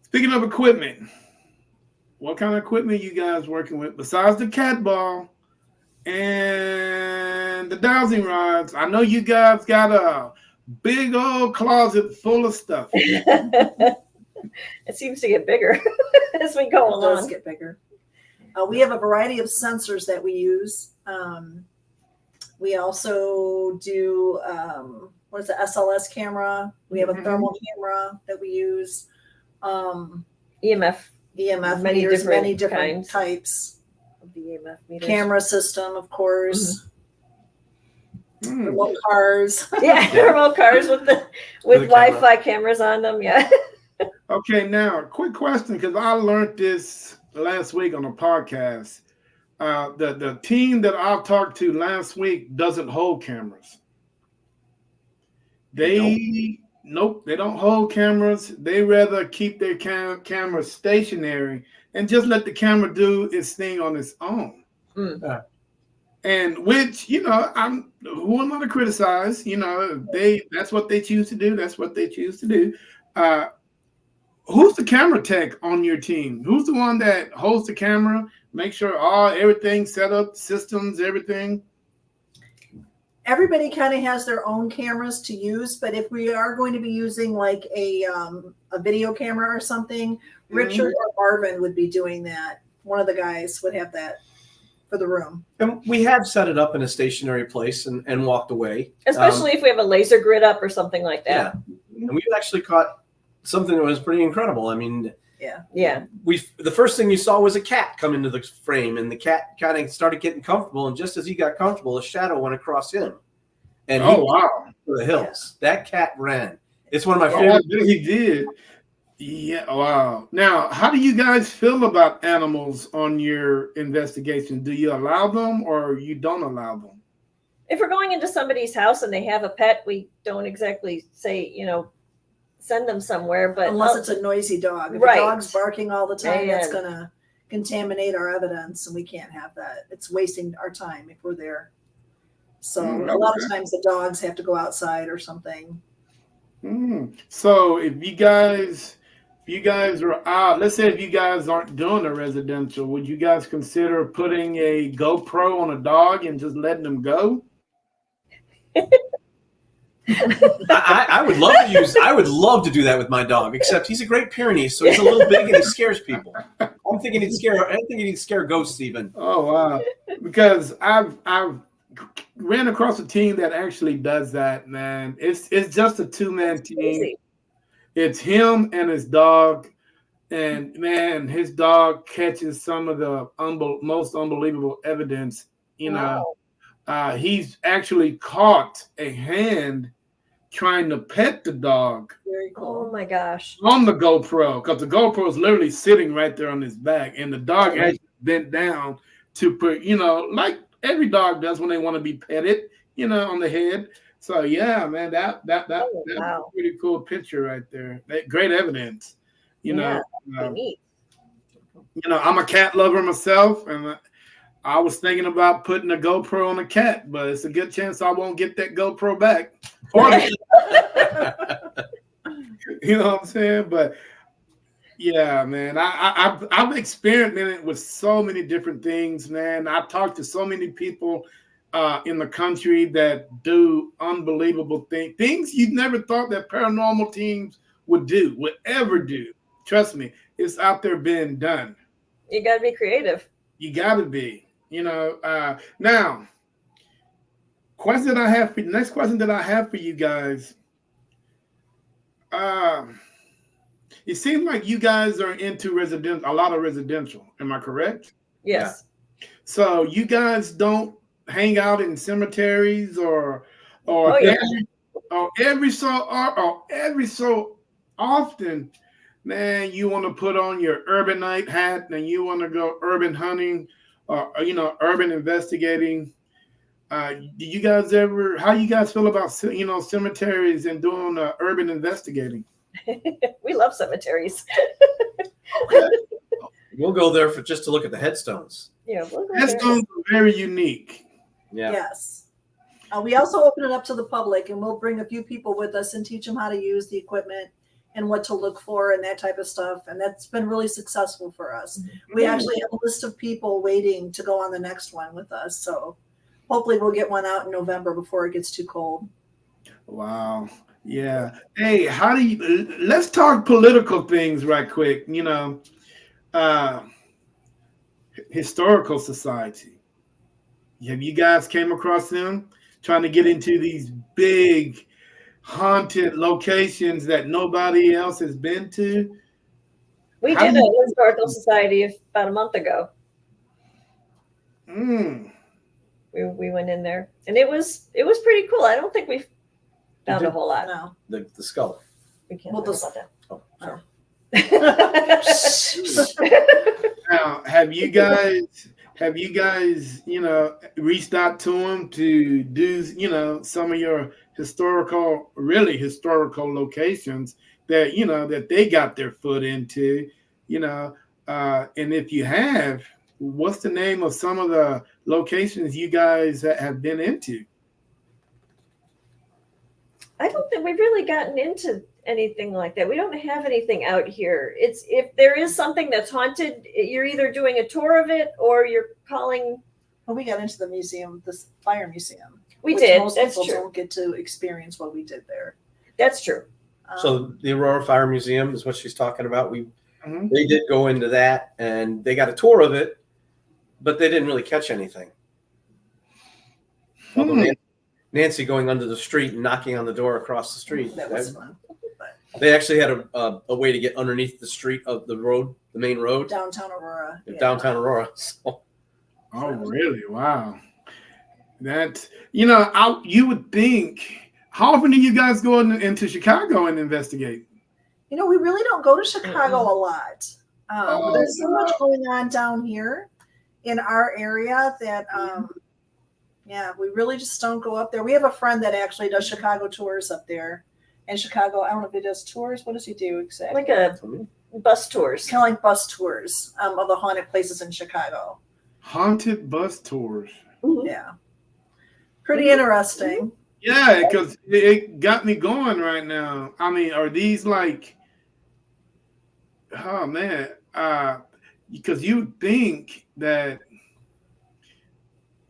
[SPEAKER 1] speaking of equipment, what kind of equipment you guys working with besides the cat ball and the dowsing rods? I know you guys got a big old closet full of stuff.
[SPEAKER 2] It seems to get bigger as we go along.
[SPEAKER 3] It does get bigger. We have a variety of sensors that we use. We also do what is the SLS camera? We have a thermal camera that we use.
[SPEAKER 2] EMF
[SPEAKER 3] meters, many different types.
[SPEAKER 2] Of the EMF meters.
[SPEAKER 3] Camera system, of course. Remote cars.
[SPEAKER 2] Yeah, remote cars with Wi-Fi cameras on them. Yeah.
[SPEAKER 1] Okay, now quick question, because I learned this last week on a podcast. The team that I talked to last week doesn't hold cameras. Nope, they don't hold cameras. They rather keep their camera stationary and just let the camera do its thing on its own. and which, I'm who am I to criticize? That's what they choose to do. That's what they choose to do. Who's the camera tech on your team? Who's the one that holds the camera? Make sure everything's set up, systems, everything.
[SPEAKER 3] Everybody kind of has their own cameras to use, but if we are going to be using like a video camera or something, Richard or Marvin would be doing that. One of the guys would have that for the room.
[SPEAKER 4] And we have set it up in a stationary place and walked away.
[SPEAKER 2] Especially if we have a laser grid up or something like that.
[SPEAKER 4] Yeah. And we've actually caught something that was pretty incredible. I mean,
[SPEAKER 2] yeah.
[SPEAKER 4] The first thing you saw was a cat come into the frame, and the cat kind of started getting comfortable. And just as he got comfortable, a shadow went across him, and he went to the hills. Yeah. That cat ran. It's one of my favorite.
[SPEAKER 1] He did. Yeah. Wow. Now, how do you guys feel about animals on your investigation? Do you allow them or you don't allow them?
[SPEAKER 2] If we're going into somebody's house and they have a pet, we don't exactly say, send them somewhere, but
[SPEAKER 3] unless it's a noisy dog. If a dog's barking all the time, that's going to contaminate our evidence, and we can't have that. It's wasting our time if we're there. So a lot of times the dogs have to go outside or something.
[SPEAKER 1] So if you guys are out, let's say if you guys aren't doing a residential, would you guys consider putting a GoPro on a dog and just letting them go?
[SPEAKER 4] I would love to do that with my dog, except he's a Great Pyrenees, so he's a little big and he scares people. I'm thinking he'd scare ghosts even.
[SPEAKER 1] Oh wow. Because I've ran across a team that actually does that, man. It's just a two-man team. Easy. It's him and his dog, and man, his dog catches some of the most unbelievable evidence. Wow. He's actually caught a hand trying to pet the dog.
[SPEAKER 2] Very cool. Oh my gosh.
[SPEAKER 1] On the GoPro, because the GoPro is literally sitting right there on his back, and the dog actually bent down to put, like every dog does when they want to be petted, on the head. So yeah, man, that's a pretty cool picture right there. Great evidence.
[SPEAKER 2] Neat.
[SPEAKER 1] I'm a cat lover myself, and I was thinking about putting a GoPro on a cat, but it's a good chance I won't get that GoPro back. You know what I'm saying? But yeah, man, I've experimented with so many different things, man. I've talked to so many people in the country that do unbelievable things you never thought that paranormal teams would ever do. Trust me, it's out there being done.
[SPEAKER 2] You got to be creative.
[SPEAKER 1] You got to be. Now, next question that I have for you guys. It seems like you guys are into a lot of residential. Am I correct?
[SPEAKER 2] Yes.
[SPEAKER 1] Yeah. So you guys don't hang out in cemeteries or every so often, man, you want to put on your urbanite hat and you want to go urban hunting or urban investigating. How you guys feel about cemeteries and doing urban investigating?
[SPEAKER 2] We love cemeteries.
[SPEAKER 4] We'll go there just to look at the headstones.
[SPEAKER 2] Yeah,
[SPEAKER 1] headstones are very unique.
[SPEAKER 4] Yeah.
[SPEAKER 3] Yes. We also open it up to the public, and we'll bring a few people with us and teach them how to use the equipment and what to look for and that type of stuff. And that's been really successful for us. Mm-hmm. We actually have a list of people waiting to go on the next one with us. So hopefully we'll get one out in November before it gets too cold.
[SPEAKER 1] Wow. Yeah. Hey, let's talk political things right quick. Historical Society. Have you guys came across them trying to get into these big haunted locations that nobody else has been to?
[SPEAKER 2] We did a Historical Society about a month ago. We went in there, and it was pretty cool. I don't think we found a whole lot.
[SPEAKER 3] No.
[SPEAKER 4] The skull.
[SPEAKER 2] We can't talk about that.
[SPEAKER 4] Oh, sorry.
[SPEAKER 1] Now, have you guys reached out to them to do some of your historical locations that they got their foot into, and if you have, what's the name of some of the locations you guys have been into?
[SPEAKER 2] I don't think we've really gotten into anything like that. We don't have anything out here. It's if there is something that's haunted, you're either doing a tour of it or you're calling.
[SPEAKER 3] Well, we got into the museum, this fire museum.
[SPEAKER 2] We
[SPEAKER 3] which
[SPEAKER 2] did.
[SPEAKER 3] Most
[SPEAKER 2] That's
[SPEAKER 3] people
[SPEAKER 2] true.
[SPEAKER 3] don't get to experience what we did there.
[SPEAKER 2] That's true.
[SPEAKER 4] So the Aurora Fire Museum is what she's talking about. They did go into that, and they got a tour of it, but they didn't really catch anything. Although Nancy going under the street and knocking on the door across the street.
[SPEAKER 3] That was fun.
[SPEAKER 4] They actually had a way to get underneath the street of the road, the main road.
[SPEAKER 3] Downtown Aurora.
[SPEAKER 4] Downtown Aurora. So.
[SPEAKER 1] Oh, really? Wow. That, you would think, how often do you guys go into Chicago and investigate?
[SPEAKER 3] We really don't go to Chicago a lot. There's so much going on down here in our area that, we really just don't go up there. We have a friend that actually does Chicago tours up there. In Chicago, I don't know if he does tours. What does he do exactly?
[SPEAKER 2] Like a bus tours.
[SPEAKER 3] Kind of like bus tours of the haunted places in Chicago.
[SPEAKER 1] Haunted bus tours.
[SPEAKER 2] Mm-hmm.
[SPEAKER 3] Yeah. Pretty interesting.
[SPEAKER 1] Yeah, because it got me going right now. I mean, are these like, oh man, because you think that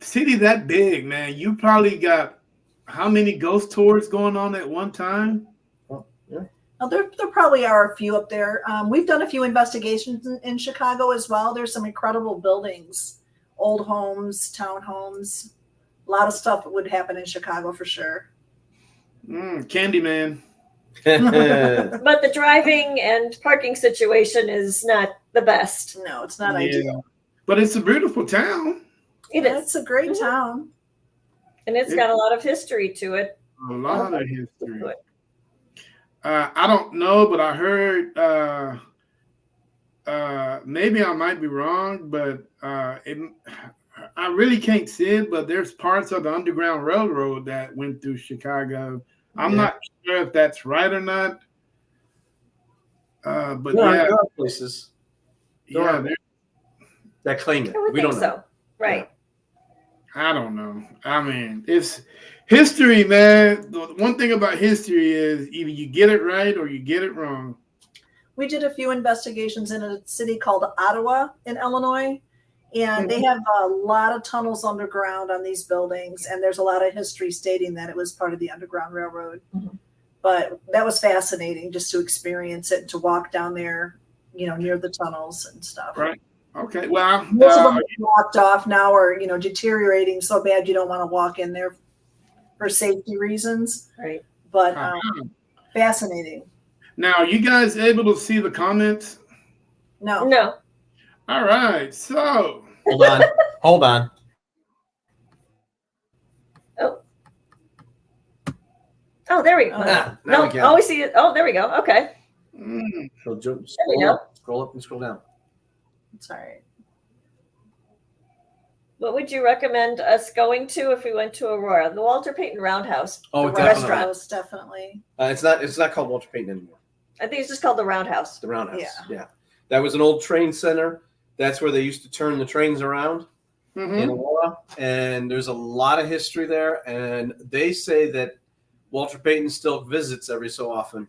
[SPEAKER 1] city that big, man, you probably got how many ghost tours going on at one time?
[SPEAKER 3] Well, there probably are a few up there. We've done a few investigations in Chicago as well. There's some incredible buildings, old homes, townhomes. A lot of stuff would happen in Chicago for sure.
[SPEAKER 1] Candyman.
[SPEAKER 2] But the driving and parking situation is not the best.
[SPEAKER 3] No, it's not ideal.
[SPEAKER 1] But it's a beautiful town.
[SPEAKER 2] It is.
[SPEAKER 3] It's a great town.
[SPEAKER 2] And it's got a lot of history to it.
[SPEAKER 1] A lot of history. I don't know, but I heard, maybe I might be wrong, but I really can't see it, but there's parts of the Underground Railroad that went through Chicago. I'm not sure if that's right or not. But
[SPEAKER 4] there are places.
[SPEAKER 1] Yeah,
[SPEAKER 4] that claim it.
[SPEAKER 2] We don't know. So. Right.
[SPEAKER 1] I don't know. I mean, it's history, man. The one thing about history is either you get it right or you get it wrong.
[SPEAKER 3] We did a few investigations in a city called Ottawa in Illinois, and they have a lot of tunnels underground on these buildings, and there's a lot of history stating that it was part of the Underground Railroad. But that was fascinating just to experience it and to walk down there, near the tunnels and stuff.
[SPEAKER 1] Right. Okay. Well,
[SPEAKER 3] most of them are blocked off now or, deteriorating so bad you don't want to walk in there for safety reasons.
[SPEAKER 2] Right.
[SPEAKER 3] But fascinating.
[SPEAKER 1] Now, are you guys able to see the comments?
[SPEAKER 3] No.
[SPEAKER 2] No.
[SPEAKER 1] All right. So.
[SPEAKER 4] Hold on.
[SPEAKER 2] Oh, there we go.
[SPEAKER 4] Now we can.
[SPEAKER 2] We see it. Oh, there we go. Okay.
[SPEAKER 4] So scroll up and scroll down.
[SPEAKER 3] It's all right.
[SPEAKER 2] What would you recommend us going to if we went to Aurora? The Walter Payton Roundhouse.
[SPEAKER 4] Oh,
[SPEAKER 2] the
[SPEAKER 4] definitely.
[SPEAKER 2] restaurant.
[SPEAKER 3] Definitely.
[SPEAKER 4] It's not called Walter Payton anymore.
[SPEAKER 2] I think it's just called the Roundhouse.
[SPEAKER 4] The Roundhouse. Yeah. That was an old train center. That's where they used to turn the trains around in Aurora. And there's a lot of history there. And they say that Walter Payton still visits every so often.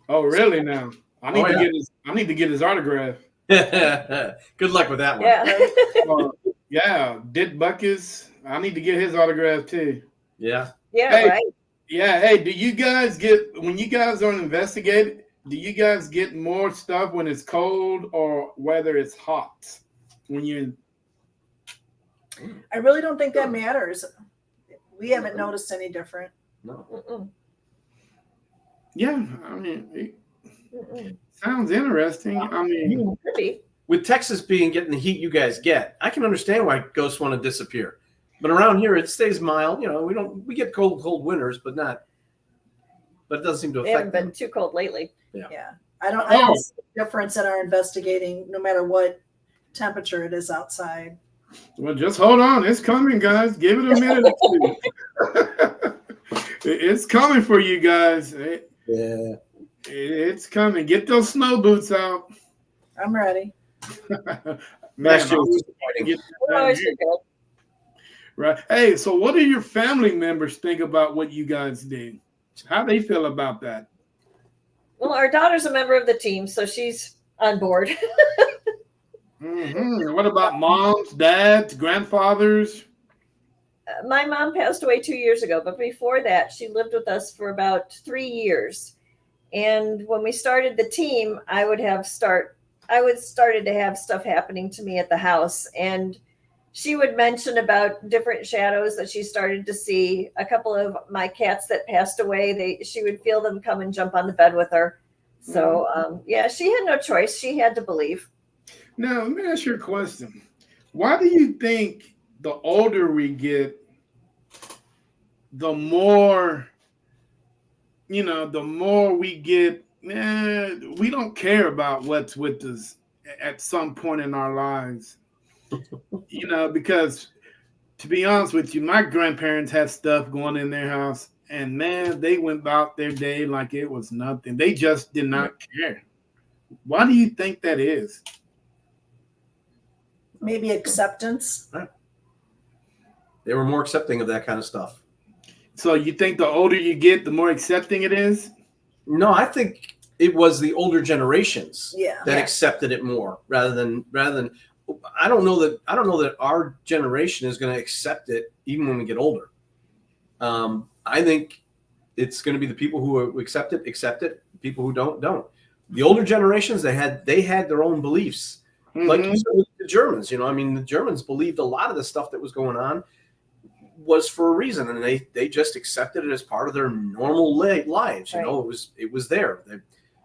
[SPEAKER 1] Oh, really? Now I need to get his autograph.
[SPEAKER 4] Good luck with that one.
[SPEAKER 1] Yeah. Dick Buckus. I need to get his autograph too.
[SPEAKER 4] Yeah.
[SPEAKER 2] Yeah.
[SPEAKER 1] Hey,
[SPEAKER 2] right.
[SPEAKER 1] Yeah. Hey, do you guys when you guys are investigating? Do you guys get more stuff when it's cold or whether it's hot?
[SPEAKER 3] I really don't think that matters. We haven't noticed any different.
[SPEAKER 4] No.
[SPEAKER 1] Yeah, I mean, it sounds interesting. I mean,
[SPEAKER 4] with Texas getting the heat you guys get, I can understand why ghosts want to disappear. But around here, it stays mild. We get cold winters, but it doesn't seem to affect.
[SPEAKER 2] They haven't been too cold lately.
[SPEAKER 3] Yeah. I don't see a difference in our investigating, no matter what temperature it is outside.
[SPEAKER 1] Well, just hold on. It's coming, guys. Give it a minute or two. It's coming for you guys.
[SPEAKER 4] Yeah.
[SPEAKER 1] It's coming. Get those snow boots out.
[SPEAKER 3] I'm ready.
[SPEAKER 4] Last year
[SPEAKER 1] I
[SPEAKER 4] was
[SPEAKER 1] wish I
[SPEAKER 4] disappointing.
[SPEAKER 1] could get that
[SPEAKER 2] We're
[SPEAKER 1] down
[SPEAKER 2] always
[SPEAKER 1] here.
[SPEAKER 2] good.
[SPEAKER 1] Right. Hey, so what do your family members think about what you guys did? How they feel about that?
[SPEAKER 2] Well, our daughter's a member of the team, so she's on board.
[SPEAKER 1] What about moms, dads, grandfathers?
[SPEAKER 2] My mom passed away 2 years ago, but before that, she lived with us for about 3 years. And when we started the team, I started to have stuff happening to me at the house, and she would mention about different shadows that she started to see. A couple of my cats that passed away, she would feel them come and jump on the bed with her. So yeah, she had no choice. She had to believe.
[SPEAKER 1] Now, let me ask you a question. Why do you think the older we get, the more, the more we get, we don't care about what's with us at some point in our lives. Because to be honest with you, my grandparents had stuff going in their house, and man, they went about their day like it was nothing. They just did not care. Why do you think that is?
[SPEAKER 3] Maybe acceptance.
[SPEAKER 4] They were more accepting of that kind of stuff.
[SPEAKER 1] So you think the older you get, the more accepting it is?
[SPEAKER 4] No, I think it was the older generations
[SPEAKER 3] Yeah.
[SPEAKER 4] that accepted it more rather than I don't know that our generation is going to accept it even when we get older. I think it's going to be the people who accept it. People who don't. The older generations, they had their own beliefs. Like you said with the Germans, the Germans believed a lot of the stuff that was going on was for a reason, and they just accepted it as part of their normal lives.
[SPEAKER 2] Right.
[SPEAKER 4] It was there.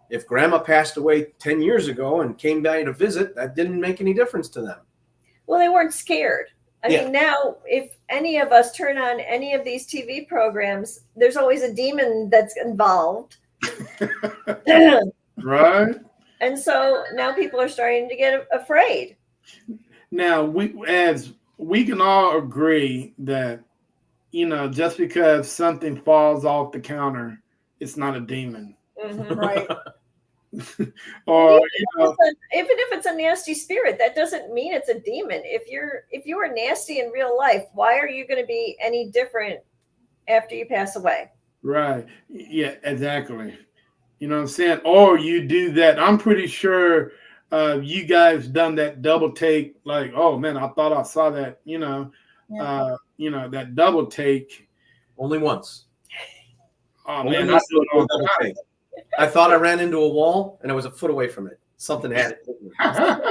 [SPEAKER 4] If grandma passed away 10 years ago and came by to visit, that didn't make any difference to them.
[SPEAKER 2] Well, they weren't scared. I mean, now if any of us turn on any of these TV programs, there's always a demon that's involved.
[SPEAKER 1] Right.
[SPEAKER 2] And so now people are starting to get afraid.
[SPEAKER 1] Now, we can all agree that, just because something falls off the counter, it's not a demon.
[SPEAKER 2] Mhm.
[SPEAKER 3] Right.
[SPEAKER 1] Or
[SPEAKER 2] Even if it's a nasty spirit, that doesn't mean it's a demon. If you are nasty in real life, why are you going to be any different after you pass away?
[SPEAKER 1] right. Yeah, exactly. You know what I'm saying? Or you do that. I'm pretty sure you guys done that double take, like, oh man, I thought I saw that, that double take.
[SPEAKER 4] Only once.
[SPEAKER 1] Oh
[SPEAKER 4] Only
[SPEAKER 1] man,
[SPEAKER 4] once
[SPEAKER 1] I do it all
[SPEAKER 4] double
[SPEAKER 1] the
[SPEAKER 4] take. I thought I ran into a wall and I was a foot away from it. Something had it.
[SPEAKER 1] time.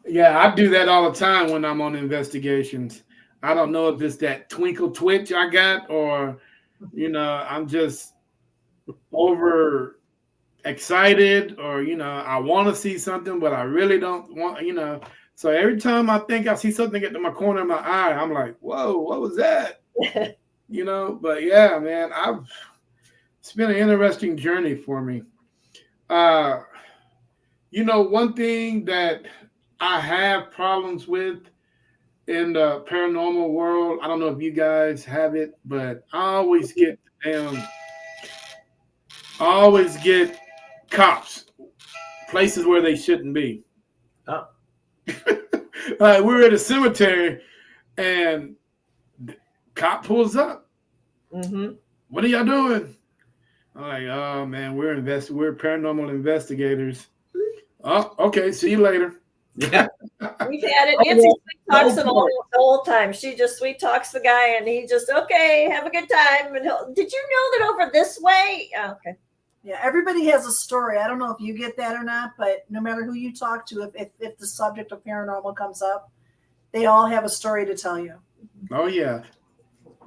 [SPEAKER 1] Yeah, I do that all the time when I'm on investigations. I don't know if it's that twinkle twitch I got, or I'm just over excited, or I want to see something but I really don't want. So every time I think I see something at my corner of my eye, I'm like, whoa, what was that? But yeah, man, it's been an interesting journey for me. One thing that I have problems with in the paranormal world, I don't know if you guys have it, but I always get cops places where they shouldn't be.
[SPEAKER 4] Oh.
[SPEAKER 1] We were at a cemetery and the cop pulls up.
[SPEAKER 2] Mm-hmm.
[SPEAKER 1] What are y'all doing? I'm like, oh man, we're paranormal investigators. Oh, okay, see you later.
[SPEAKER 4] Yeah.
[SPEAKER 2] We've had it. Nancy sweet talks him the whole time. She just sweet talks the guy, and he just, okay, have a good time. And did you know that over this way? Oh, okay.
[SPEAKER 3] Yeah, everybody has a story. I don't know if you get that or not, but no matter who you talk to, if the subject of paranormal comes up, they all have a story to tell you.
[SPEAKER 1] Oh yeah,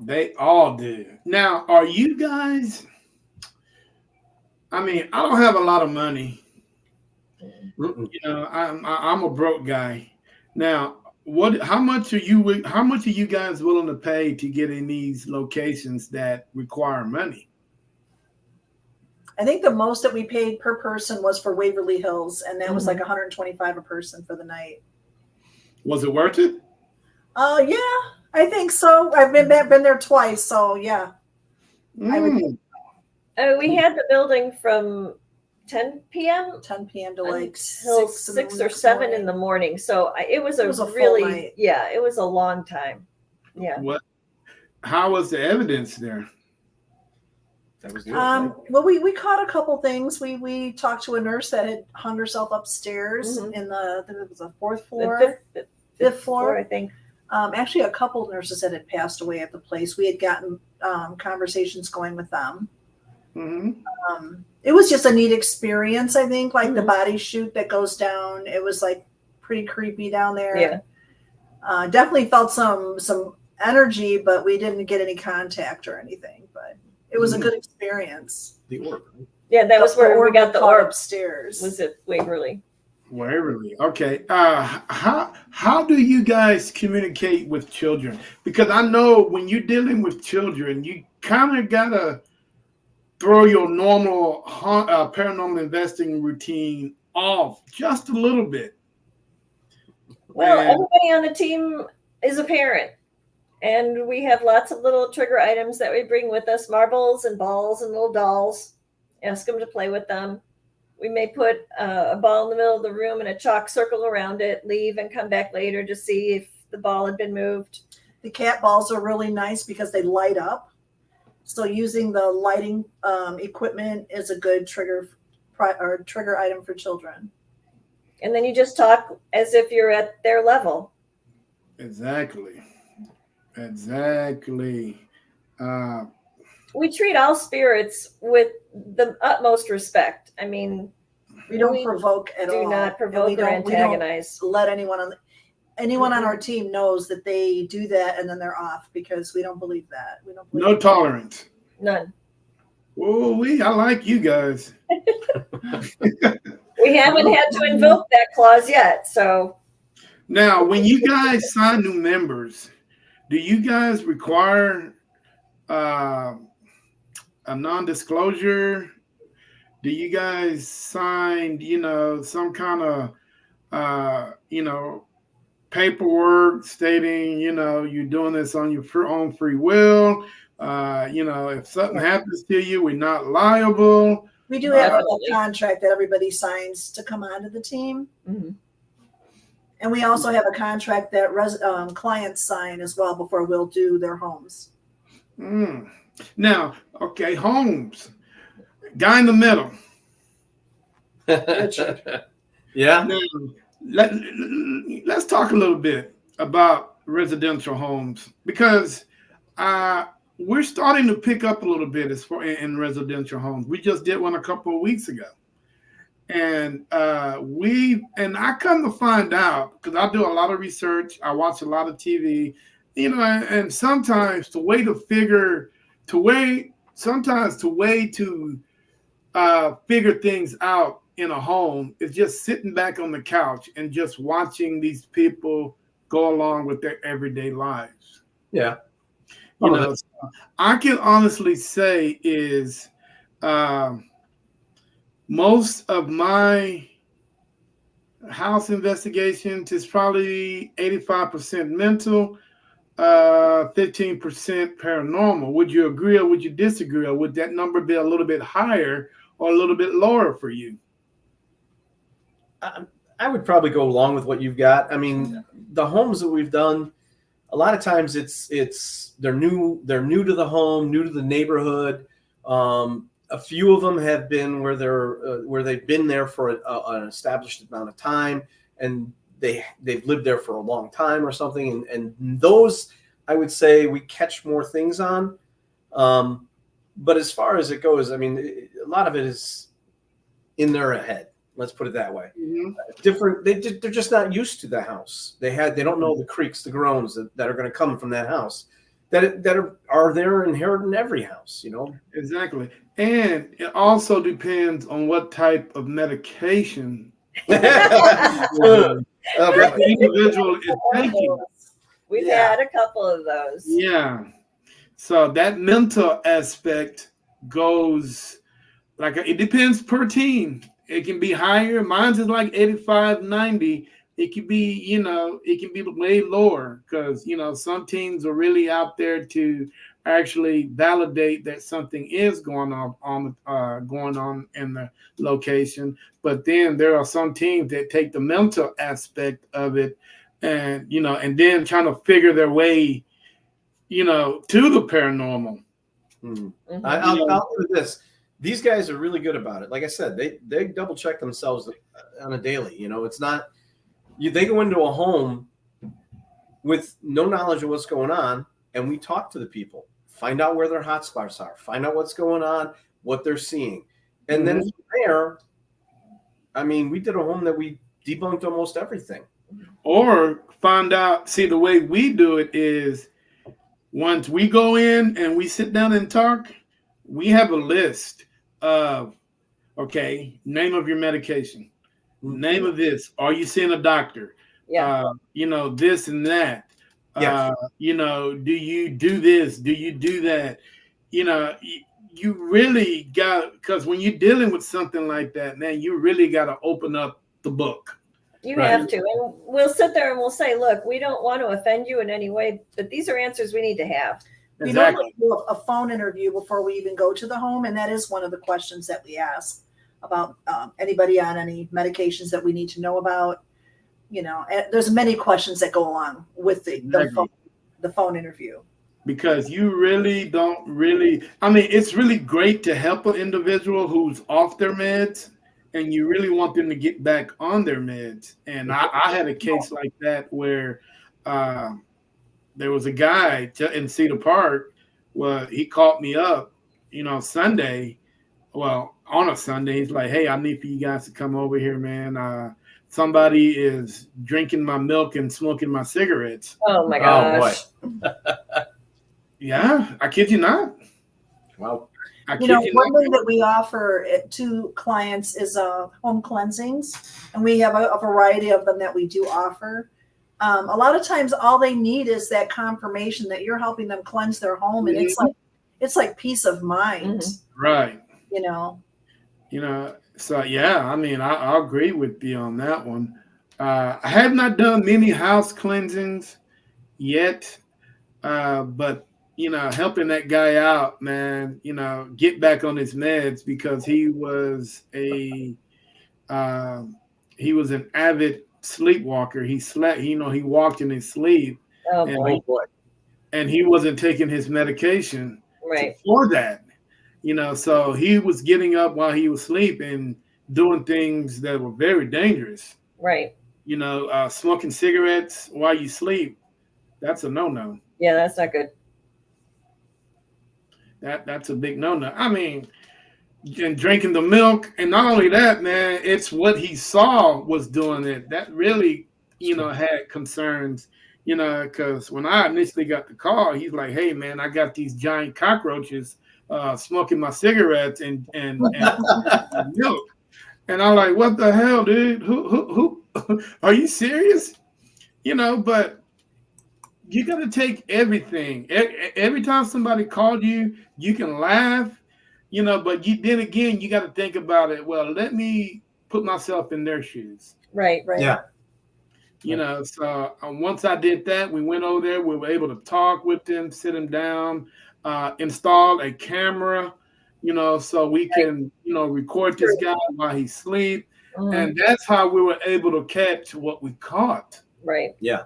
[SPEAKER 1] they all do. Now, are you guys? I mean, I don't have a lot of money. I'm a broke guy. Now, how much are you guys willing to pay to get in these locations that require money?
[SPEAKER 3] I think the most that we paid per person was for Waverly Hills, and that was like $125 a person for the night.
[SPEAKER 1] Was it worth it?
[SPEAKER 3] Yeah, I think so. I've been there twice, so yeah.
[SPEAKER 1] Mm.
[SPEAKER 2] We had the building from 10 p.m.
[SPEAKER 3] 10 p.m. to like
[SPEAKER 2] until 6 or 7 in the morning. So it was a
[SPEAKER 3] full
[SPEAKER 2] really,
[SPEAKER 3] night.
[SPEAKER 2] yeah, it was a long time. Yeah.
[SPEAKER 1] How was the evidence there?
[SPEAKER 4] That was
[SPEAKER 3] well, we caught a couple things. We talked to a nurse that had hung herself upstairs in I think it was the fourth floor, fifth floor,
[SPEAKER 2] I think.
[SPEAKER 3] Actually, a couple nurses that had passed away at the place. We had gotten conversations going with them. It was just a neat experience, I think, like the body chute that goes down. It was like pretty creepy down there.
[SPEAKER 2] Yeah.
[SPEAKER 3] Definitely felt some energy, but we didn't get any contact or anything. But it was a good experience.
[SPEAKER 4] The orb.
[SPEAKER 2] Yeah, that was where we got the orb
[SPEAKER 3] upstairs.
[SPEAKER 2] Was it Waverly?
[SPEAKER 1] Waverly. Okay. How do you guys communicate with children? Because I know when you're dealing with children, you kind of gotta throw your normal paranormal investing routine off just a little bit.
[SPEAKER 2] Well, everybody on the team is a parent, and we have lots of little trigger items that we bring with us: marbles and balls and little dolls. Ask them to play with them. We may put a ball in the middle of the room and a chalk circle around it, leave and come back later to see if the ball had been moved.
[SPEAKER 3] The cat balls are really nice because they light up. So using the lighting equipment is a good trigger item for children.
[SPEAKER 2] And then you just talk as if you're at their level.
[SPEAKER 1] Exactly.
[SPEAKER 2] We treat all spirits with the utmost respect. I mean,
[SPEAKER 3] we don't provoke at all.
[SPEAKER 2] Do not provoke or antagonize.
[SPEAKER 3] We don't let anyone on our team knows that they do that and then they're off, because we don't believe that.
[SPEAKER 1] No tolerance.
[SPEAKER 2] None.
[SPEAKER 1] Oh, I like you guys.
[SPEAKER 2] We haven't had to invoke that clause yet. So
[SPEAKER 1] now, when you guys sign new members, do you guys require a non-disclosure? Do you guys sign, some kind of, paperwork stating, you're doing this on your own free will? If something happens to you, we're not liable.
[SPEAKER 3] We do have a contract that everybody signs to come onto the team.
[SPEAKER 2] Mm-hmm.
[SPEAKER 3] And we also have a contract that clients sign as well before we'll do their homes.
[SPEAKER 1] Now, okay, homes. Guy in the middle.
[SPEAKER 4] Yeah.
[SPEAKER 1] Now, let's talk a little bit about residential homes, because we're starting to pick up a little bit as far in residential homes. We just did one a couple of weeks ago. And I come to find out, because I do a lot of research, I watch a lot of TV, and sometimes the way to figure things out in a home is just sitting back on the couch and just watching these people go along with their everyday lives.
[SPEAKER 4] Yeah.
[SPEAKER 1] I can honestly say is most of my house investigations is probably 85% mental, 15% paranormal. Would you agree or would you disagree? Or would that number be a little bit higher or a little bit lower for you?
[SPEAKER 4] I would probably go along with what you've got. I mean, the homes that we've done, a lot of times they're new to the home, new to the neighborhood. A few of them have been where they've been there for an established amount of time, and they've lived there for a long time or something. And those, I would say, we catch more things on. But as far as it goes, I mean, a lot of it is in their head. Let's put it that way. Mm-hmm. They're just not used to the house. They don't know the creaks, the groans that are going to come from that house that are there inherent in every house,
[SPEAKER 1] Exactly. And it also depends on what type of medication the individual is taking.
[SPEAKER 2] We've had a couple of those.
[SPEAKER 1] Yeah. So that mental aspect goes it depends per team. It can be higher. Mine's is like 85, 90. It could be, it can be way lower because, some teams are really out there to actually validate that something is going on in the location. But then there are some teams that take the mental aspect of it, and and then trying to figure their way, to the paranormal.
[SPEAKER 2] Mhm.
[SPEAKER 4] I'll do this. These guys are really good about it. Like I said, they double check themselves on a daily. It's not they go into a home with no knowledge of what's going on, and we talk to the people, find out where their hot spots are, find out what's going on, what they're seeing, and then from there, I mean, we did a home that we debunked almost everything.
[SPEAKER 1] Or find out. See, the way we do it is, once we go in and we sit down and talk, we have a list of, okay, name of your medication, name of this. Are you seeing a doctor?
[SPEAKER 2] Yeah.
[SPEAKER 1] This and that.
[SPEAKER 4] Yes.
[SPEAKER 1] Do you do this? Do you do that? You really got, because when you're dealing with something like that, man, you really got to open up the book.
[SPEAKER 2] You have to. And we'll sit there and we'll say, look, we don't want to offend you in any way, but these are answers we need to have.
[SPEAKER 3] We normally do a phone interview before we even go to the home, and that is one of the questions that we ask about anybody on any medications that we need to know about. There's many questions that go along with the phone interview.
[SPEAKER 1] Because you really don't it's really great to help an individual who's off their meds, and you really want them to get back on their meds. And I had a case like that where there was a guy in Cedar Park. Well, he called me up, Sunday. Well, on a Sunday, he's like, hey, I need for you guys to come over here, man. Somebody is drinking my milk and smoking my cigarettes.
[SPEAKER 2] Oh, my gosh.
[SPEAKER 4] Oh, boy.
[SPEAKER 1] Yeah, I kid you not.
[SPEAKER 4] Wow.
[SPEAKER 3] One thing that we offer to clients is home cleansings, and we have a variety of them that we do offer. A lot of times, all they need is that confirmation that you're helping them cleanse their home, and it's like peace of mind,
[SPEAKER 1] right?
[SPEAKER 3] So
[SPEAKER 1] yeah, I agree with you on that one. I have not done many house cleansings yet, but helping that guy out, man, get back on his meds, because he was an avid sleepwalker. He slept, he walked in his sleep.
[SPEAKER 2] Oh,
[SPEAKER 1] boy. And he wasn't taking his medication for that. So he was getting up while he was sleeping, doing things that were very dangerous.
[SPEAKER 2] Right.
[SPEAKER 1] Smoking cigarettes while you sleep, that's a no-no.
[SPEAKER 2] Yeah, that's not good.
[SPEAKER 1] That's a big no-no. And drinking the milk, and not only that, man, it's what he saw was doing it. That really, had concerns, because when I initially got the call, he's like, hey, man, I got these giant cockroaches smoking my cigarettes and milk. And I'm like, what the hell, dude? Who are you serious? But you got to take everything. Every time somebody called you, you can laugh, but then again, you got to think about it. Well, let me put myself in their shoes.
[SPEAKER 2] Right.
[SPEAKER 4] Yeah.
[SPEAKER 1] So once I did that, we went over there. We were able to talk with them, sit them down, install a camera, so we can, record this guy while he sleep. And that's how we were able to catch what we caught.
[SPEAKER 2] Right.
[SPEAKER 4] Yeah.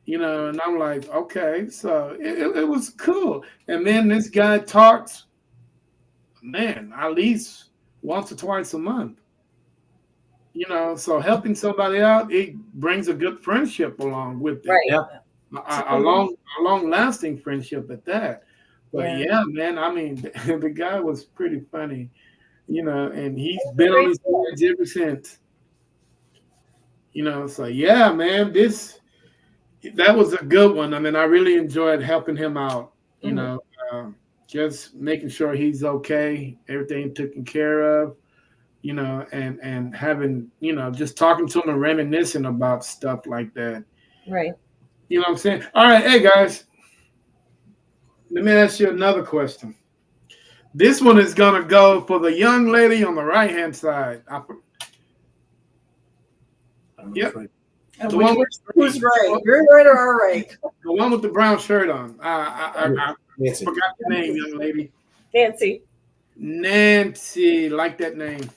[SPEAKER 1] And I'm like, okay, so it was cool. And then this guy talks, man, at least once or twice a month. So helping somebody out, it brings a good friendship along with it.
[SPEAKER 2] Right.
[SPEAKER 4] Yeah.
[SPEAKER 1] A long-lasting friendship at that. But yeah, man, the guy was pretty funny, and he's been on his meds ever since. So yeah, man, that was a good one. I really enjoyed helping him out, just making sure he's okay, everything taken care of, and having, just talking to him and reminiscing about stuff like that.
[SPEAKER 2] Right.
[SPEAKER 1] You know what I'm saying? All right, hey guys, let me ask you another question. This one is going to go for the young lady on the right-hand side. Yep.
[SPEAKER 3] And
[SPEAKER 1] The one
[SPEAKER 3] who's right? You're right or our right?
[SPEAKER 1] The one with the brown shirt on. I forgot the name, young lady.
[SPEAKER 2] Nancy.
[SPEAKER 1] Nancy, like that name.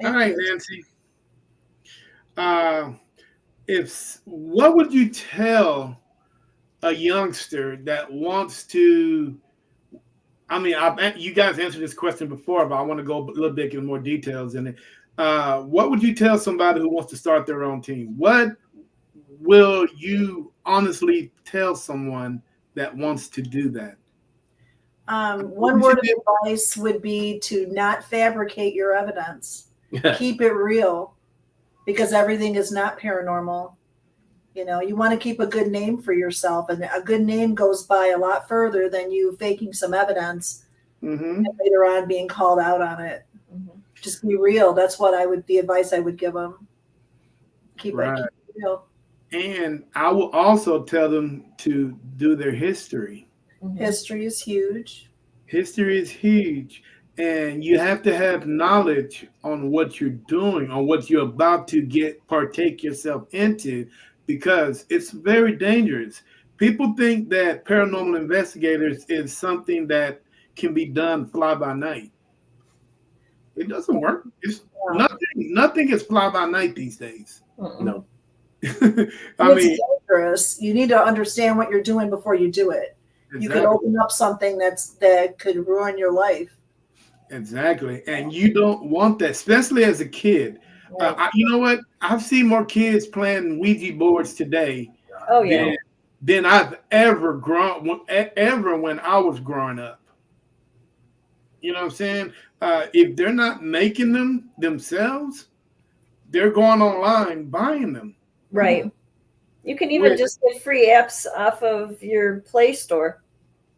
[SPEAKER 1] All right, Nancy. What would you tell a youngster that wants to? I mean, you guys answered this question before, but I want to go a little bit in more details in it. What would you tell somebody who wants to start their own team? What will you honestly tell someone that wants to do that?
[SPEAKER 3] One word of advice would be to not fabricate your evidence. Keep it real, because everything is not paranormal. You know, you want to keep a good name for yourself, and a good name goes by a lot further than you faking some evidence and later on being called out on it. Just be real. That's the advice I would give them. Keep it real.
[SPEAKER 1] And I will also tell them to do their history.
[SPEAKER 3] History is huge.
[SPEAKER 1] History is huge. And you have to have knowledge on what you're doing, on what you're about to partake yourself into, because it's very dangerous. People think that paranormal investigators is something that can be done fly by night. It doesn't work. It's nothing is fly by night these days.
[SPEAKER 4] No.
[SPEAKER 3] It's dangerous. You need to understand what you're doing before you do it. Exactly. You could open up something that could ruin your life.
[SPEAKER 1] Exactly. And you don't want that, especially as a kid. Right. You know what? I've seen more kids playing Ouija boards today than I've ever when I was growing up. You know what I'm saying? If they're not making them themselves, they're going online buying them.
[SPEAKER 2] Right. You can even just get free apps off of your Play Store.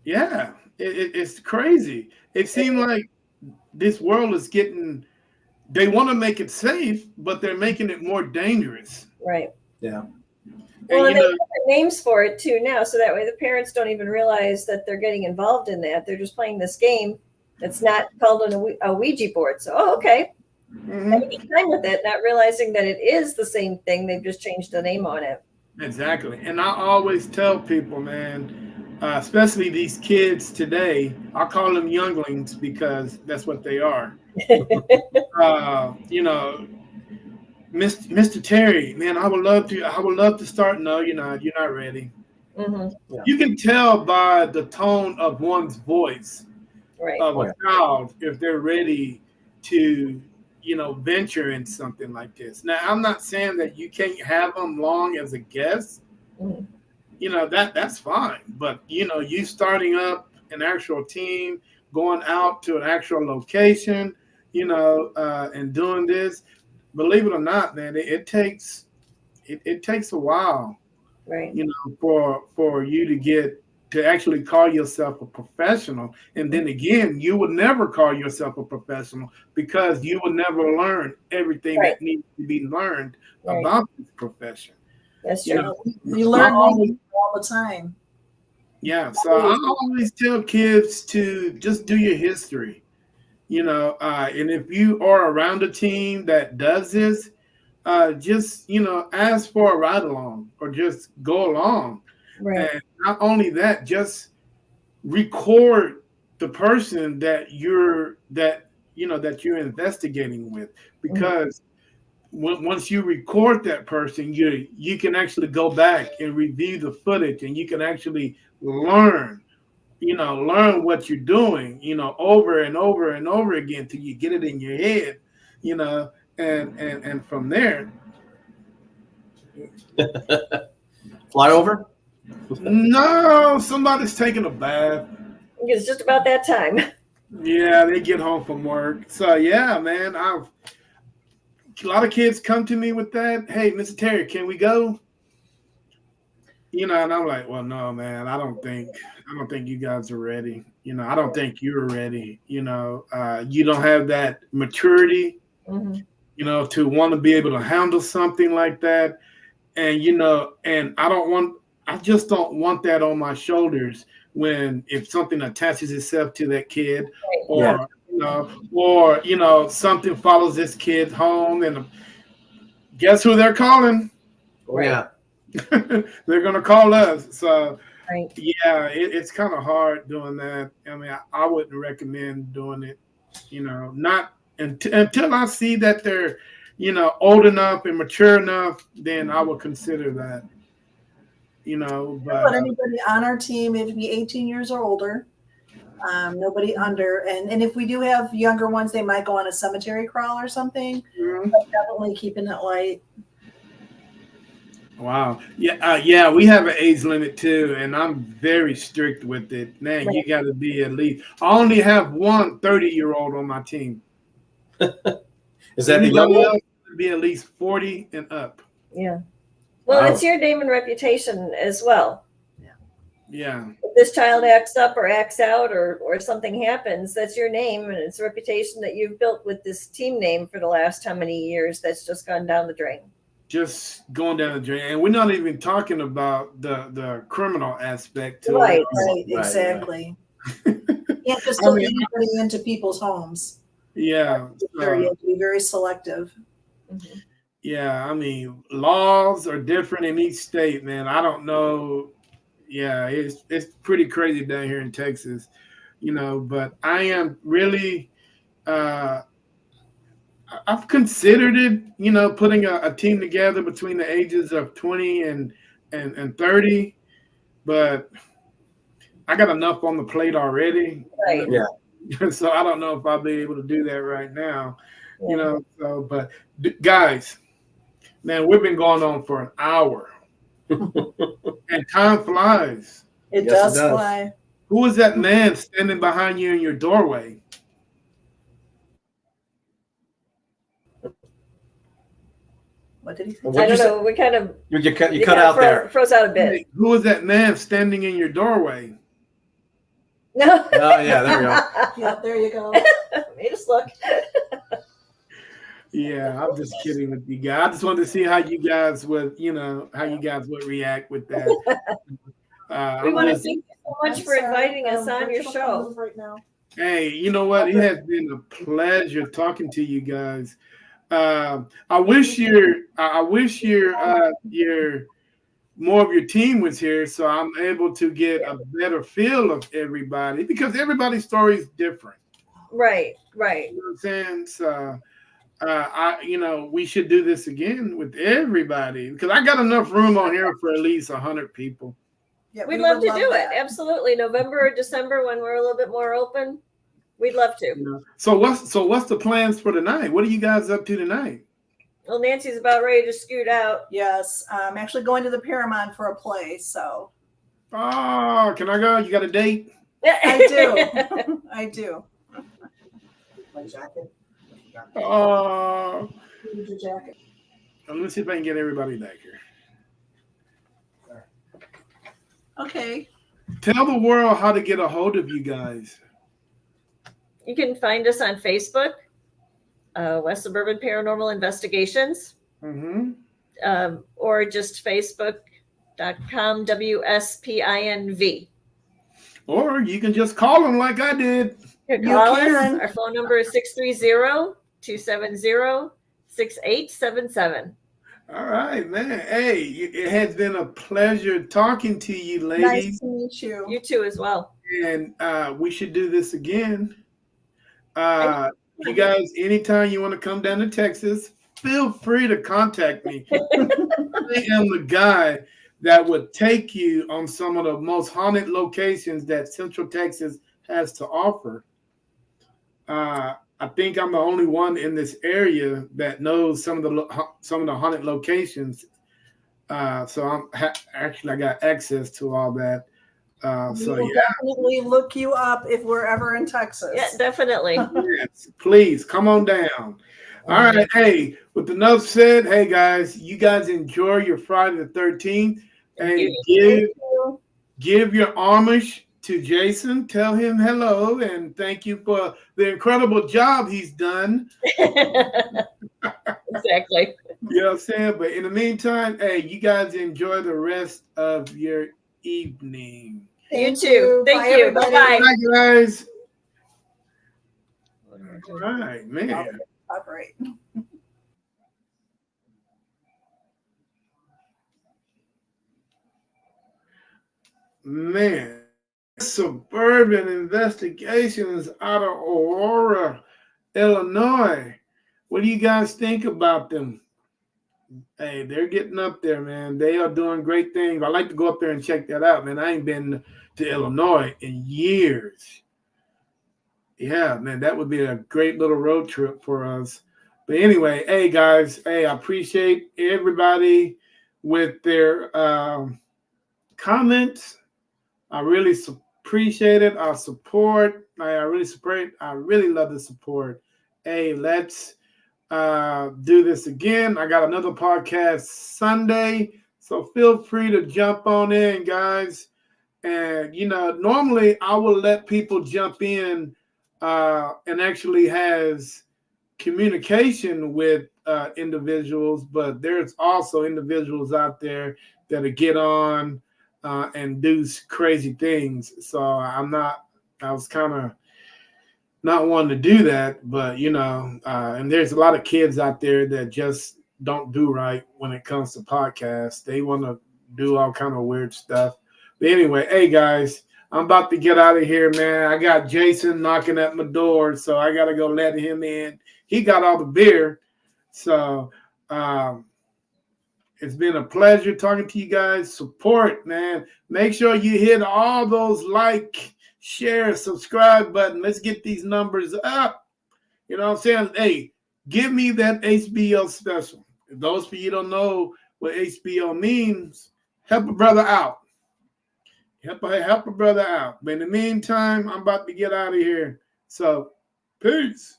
[SPEAKER 1] Yeah, it's crazy. It seems like this world is they want to make it safe, but they're making it more dangerous.
[SPEAKER 2] Right.
[SPEAKER 4] Yeah.
[SPEAKER 2] Well, and they have names for it too now, so that way the parents don't even realize that they're getting involved in that. They're just playing this game that's not called a Ouija board. So, okay. Taking time with it, not realizing that it is the same thing. They've just changed the name on it.
[SPEAKER 1] Exactly. And I always tell people, man, especially these kids today, I call them younglings because that's what they are. You know, Mr. Terry, man, I would love to start. No, you're not ready.
[SPEAKER 2] Yeah.
[SPEAKER 1] You can tell by the tone of one's voice of a child if they're ready to, venture in something like this. Now, I'm not saying that you can't have them long as a guest. That's fine. But, you starting up an actual team, going out to an actual location, and doing this, believe it or not, man, it takes a while,
[SPEAKER 2] right?
[SPEAKER 1] For you to actually call yourself a professional. And then again, you would never call yourself a professional because you will never learn everything that needs to be learned about this profession.
[SPEAKER 2] That's true.
[SPEAKER 3] You learn all the time.
[SPEAKER 1] Yeah. So I always tell kids to just do your history, and if you are around a team that does this, just, ask for a ride along or just go along.
[SPEAKER 2] Right.
[SPEAKER 1] And not only that, just record the person that you're investigating with, because once you record that person, you can actually go back and review the footage, and you can actually learn what you're doing, over and over and over again till you get it in your head, and from there.
[SPEAKER 4] Fly over?
[SPEAKER 1] No, somebody's taking a bath.
[SPEAKER 2] It's just about that time.
[SPEAKER 1] Yeah, they get home from work. So yeah, man, a lot of kids come to me with that. Hey, Mr. Terry, can we go? And I'm like, well, no, man, I don't think you guys are ready. I don't think you're ready. You don't have that maturity, to want to be able to handle something like that. And, and I just don't want that on my shoulders if something attaches itself to that kid, or something follows this kid home, and guess who they're calling?
[SPEAKER 4] Yeah.
[SPEAKER 1] They're gonna call us. So
[SPEAKER 2] Right.
[SPEAKER 1] yeah, it's kind of hard doing that. I mean, I wouldn't recommend doing it. Not until I see that they're, old enough and mature enough. Then I would consider that.
[SPEAKER 3] But anybody on our team, it would be 18 years or older. Nobody under, and if we do have younger ones, they might go on a cemetery crawl or something. But definitely keeping it light.
[SPEAKER 1] Wow. Yeah, we have an age limit too, and I'm very strict with it. Man,
[SPEAKER 2] Right.
[SPEAKER 1] you got to be at least. I only have one 30-year-old on my team.
[SPEAKER 4] Is that the young one?
[SPEAKER 1] Else be at least 40 and up.
[SPEAKER 2] Yeah. Well,
[SPEAKER 4] Wow.
[SPEAKER 2] it's your name and reputation as well.
[SPEAKER 1] Yeah.
[SPEAKER 2] If this child acts up or acts out or something happens, that's your name and it's a reputation that you've built with this team name for the last how many years that's just gone down the drain.
[SPEAKER 1] Just going down the drain. And we're not even talking about the criminal aspect to
[SPEAKER 2] Right.
[SPEAKER 1] it.
[SPEAKER 3] Right, exactly. You can't just
[SPEAKER 1] I
[SPEAKER 3] let
[SPEAKER 1] mean,
[SPEAKER 3] anybody into people's homes.
[SPEAKER 1] Yeah.
[SPEAKER 3] Sure, you have to be very selective.
[SPEAKER 2] Mm-hmm.
[SPEAKER 1] Yeah, I mean, laws are different in each state, man. I don't know. Yeah, it's pretty crazy down here in Texas, but I am really I've considered it, putting a team together between the ages of 20 and 30, but I got enough on the plate already.
[SPEAKER 2] Right.
[SPEAKER 4] Yeah.
[SPEAKER 1] So I don't know if I'll be able to do that right now. But guys, man, we've been going on for an hour. And time flies.
[SPEAKER 3] It
[SPEAKER 4] Yes,
[SPEAKER 3] does
[SPEAKER 4] it does.
[SPEAKER 3] fly.
[SPEAKER 1] Who is that man standing behind you in your doorway?
[SPEAKER 3] What did he say?
[SPEAKER 2] I don't know. We kind of
[SPEAKER 4] You cut out there.
[SPEAKER 2] froze out a bit.
[SPEAKER 1] Who is that man standing in your doorway?
[SPEAKER 2] No.
[SPEAKER 4] Oh, yeah, there we go.
[SPEAKER 3] Yeah, there you go.
[SPEAKER 2] Made us look.
[SPEAKER 1] Yeah, I'm just kidding with you guys. I just wanted to see how you guys would, react with that.
[SPEAKER 2] We want to thank you so much for inviting us on your show.
[SPEAKER 3] Right now.
[SPEAKER 1] Hey, you know what? It has been a pleasure talking to you guys. I wish your more of your team was here, so I'm able to get a better feel of everybody, because everybody's story is different.
[SPEAKER 2] Right.
[SPEAKER 1] You know what I'm saying? So, we should do this again with everybody, because I got enough room on here for at least 100 people.
[SPEAKER 3] Yeah,
[SPEAKER 2] We'd
[SPEAKER 3] we
[SPEAKER 2] love
[SPEAKER 3] would
[SPEAKER 2] to do
[SPEAKER 3] that.
[SPEAKER 2] it. Absolutely. November or December when we're a little bit more open. We'd love to.
[SPEAKER 1] So what's the plans for tonight? What are you guys up to tonight?
[SPEAKER 2] Well, Nancy's about ready to scoot out.
[SPEAKER 3] Yes, I'm actually going to the Paramount for a play, so
[SPEAKER 1] Oh, can I go? You got a date?
[SPEAKER 3] I do. I do.
[SPEAKER 5] My jacket.
[SPEAKER 1] Oh,
[SPEAKER 3] Need your jacket.
[SPEAKER 1] let me see if I can get everybody back here.
[SPEAKER 3] Okay.
[SPEAKER 1] Tell the world how to get a hold of you guys.
[SPEAKER 2] You can find us on Facebook, West Suburban Paranormal Investigations,
[SPEAKER 1] Mm-hmm.
[SPEAKER 2] or just facebook.com WSPINV.
[SPEAKER 1] Or you can just call them like I did.
[SPEAKER 2] You
[SPEAKER 3] You
[SPEAKER 2] call us.
[SPEAKER 3] can.
[SPEAKER 2] Our phone number is 630-270-6877.
[SPEAKER 1] All right, man. Hey, it has been a pleasure talking to you,
[SPEAKER 3] Nice
[SPEAKER 1] ladies.
[SPEAKER 3] to meet you.
[SPEAKER 2] You too as well.
[SPEAKER 1] And we should do this again. You guys, anytime you want to come down to Texas, feel free to contact me. I am the guy that would take you on some of the most haunted locations that Central Texas has to offer. I think I'm the only one in this area that knows some of the haunted locations. So I got access to all that. So
[SPEAKER 3] We'll definitely look you up if we're ever in Texas.
[SPEAKER 2] Yeah, definitely.
[SPEAKER 1] yes, please come on down. All right, hey, with enough said, hey guys, you guys enjoy your Friday the 13th, and give your homage to Jason. Tell him hello and thank you for the incredible job he's done.
[SPEAKER 2] Exactly.
[SPEAKER 1] You know what I'm saying? But in the meantime, hey, you guys enjoy the rest of your evening.
[SPEAKER 2] You too. Thank you.
[SPEAKER 3] everybody.
[SPEAKER 2] Bye-bye.
[SPEAKER 1] Bye, guys. All right, man.
[SPEAKER 3] Operate.
[SPEAKER 1] man, Suburban Investigations out of Aurora, Illinois. What do you guys think about them? Hey, they're getting up there, man. They are doing great things. I like to go up there and check that out, man. I ain't been to Illinois in years. Yeah, man, that would be a great little road trip for us. But anyway, hey guys, hey, I appreciate everybody with their comments. I really appreciate it. Our support. I really love the support. Hey, let's do this again. I got another podcast Sunday, so feel free to jump on in, guys. And normally I will let people jump in and actually has communication with individuals, but there's also individuals out there that get on and do crazy things. So I was kind of not wanting to do that, but and there's a lot of kids out there that just don't do right when it comes to podcasts. They want to do all kind of weird stuff. But anyway, hey guys, I'm about to get out of here, man. I got Jason knocking at my door, so I got to go let him in. He got all the beer. So it's been a pleasure talking to you guys. Support, man. Make sure you hit all those like, share, subscribe button. Let's get these numbers up. You know what I'm saying? Hey, give me that HBO special. If those of you don't know what HBO means, help a brother out. Help a brother out. But in the meantime, I'm about to get out of here. So, peace.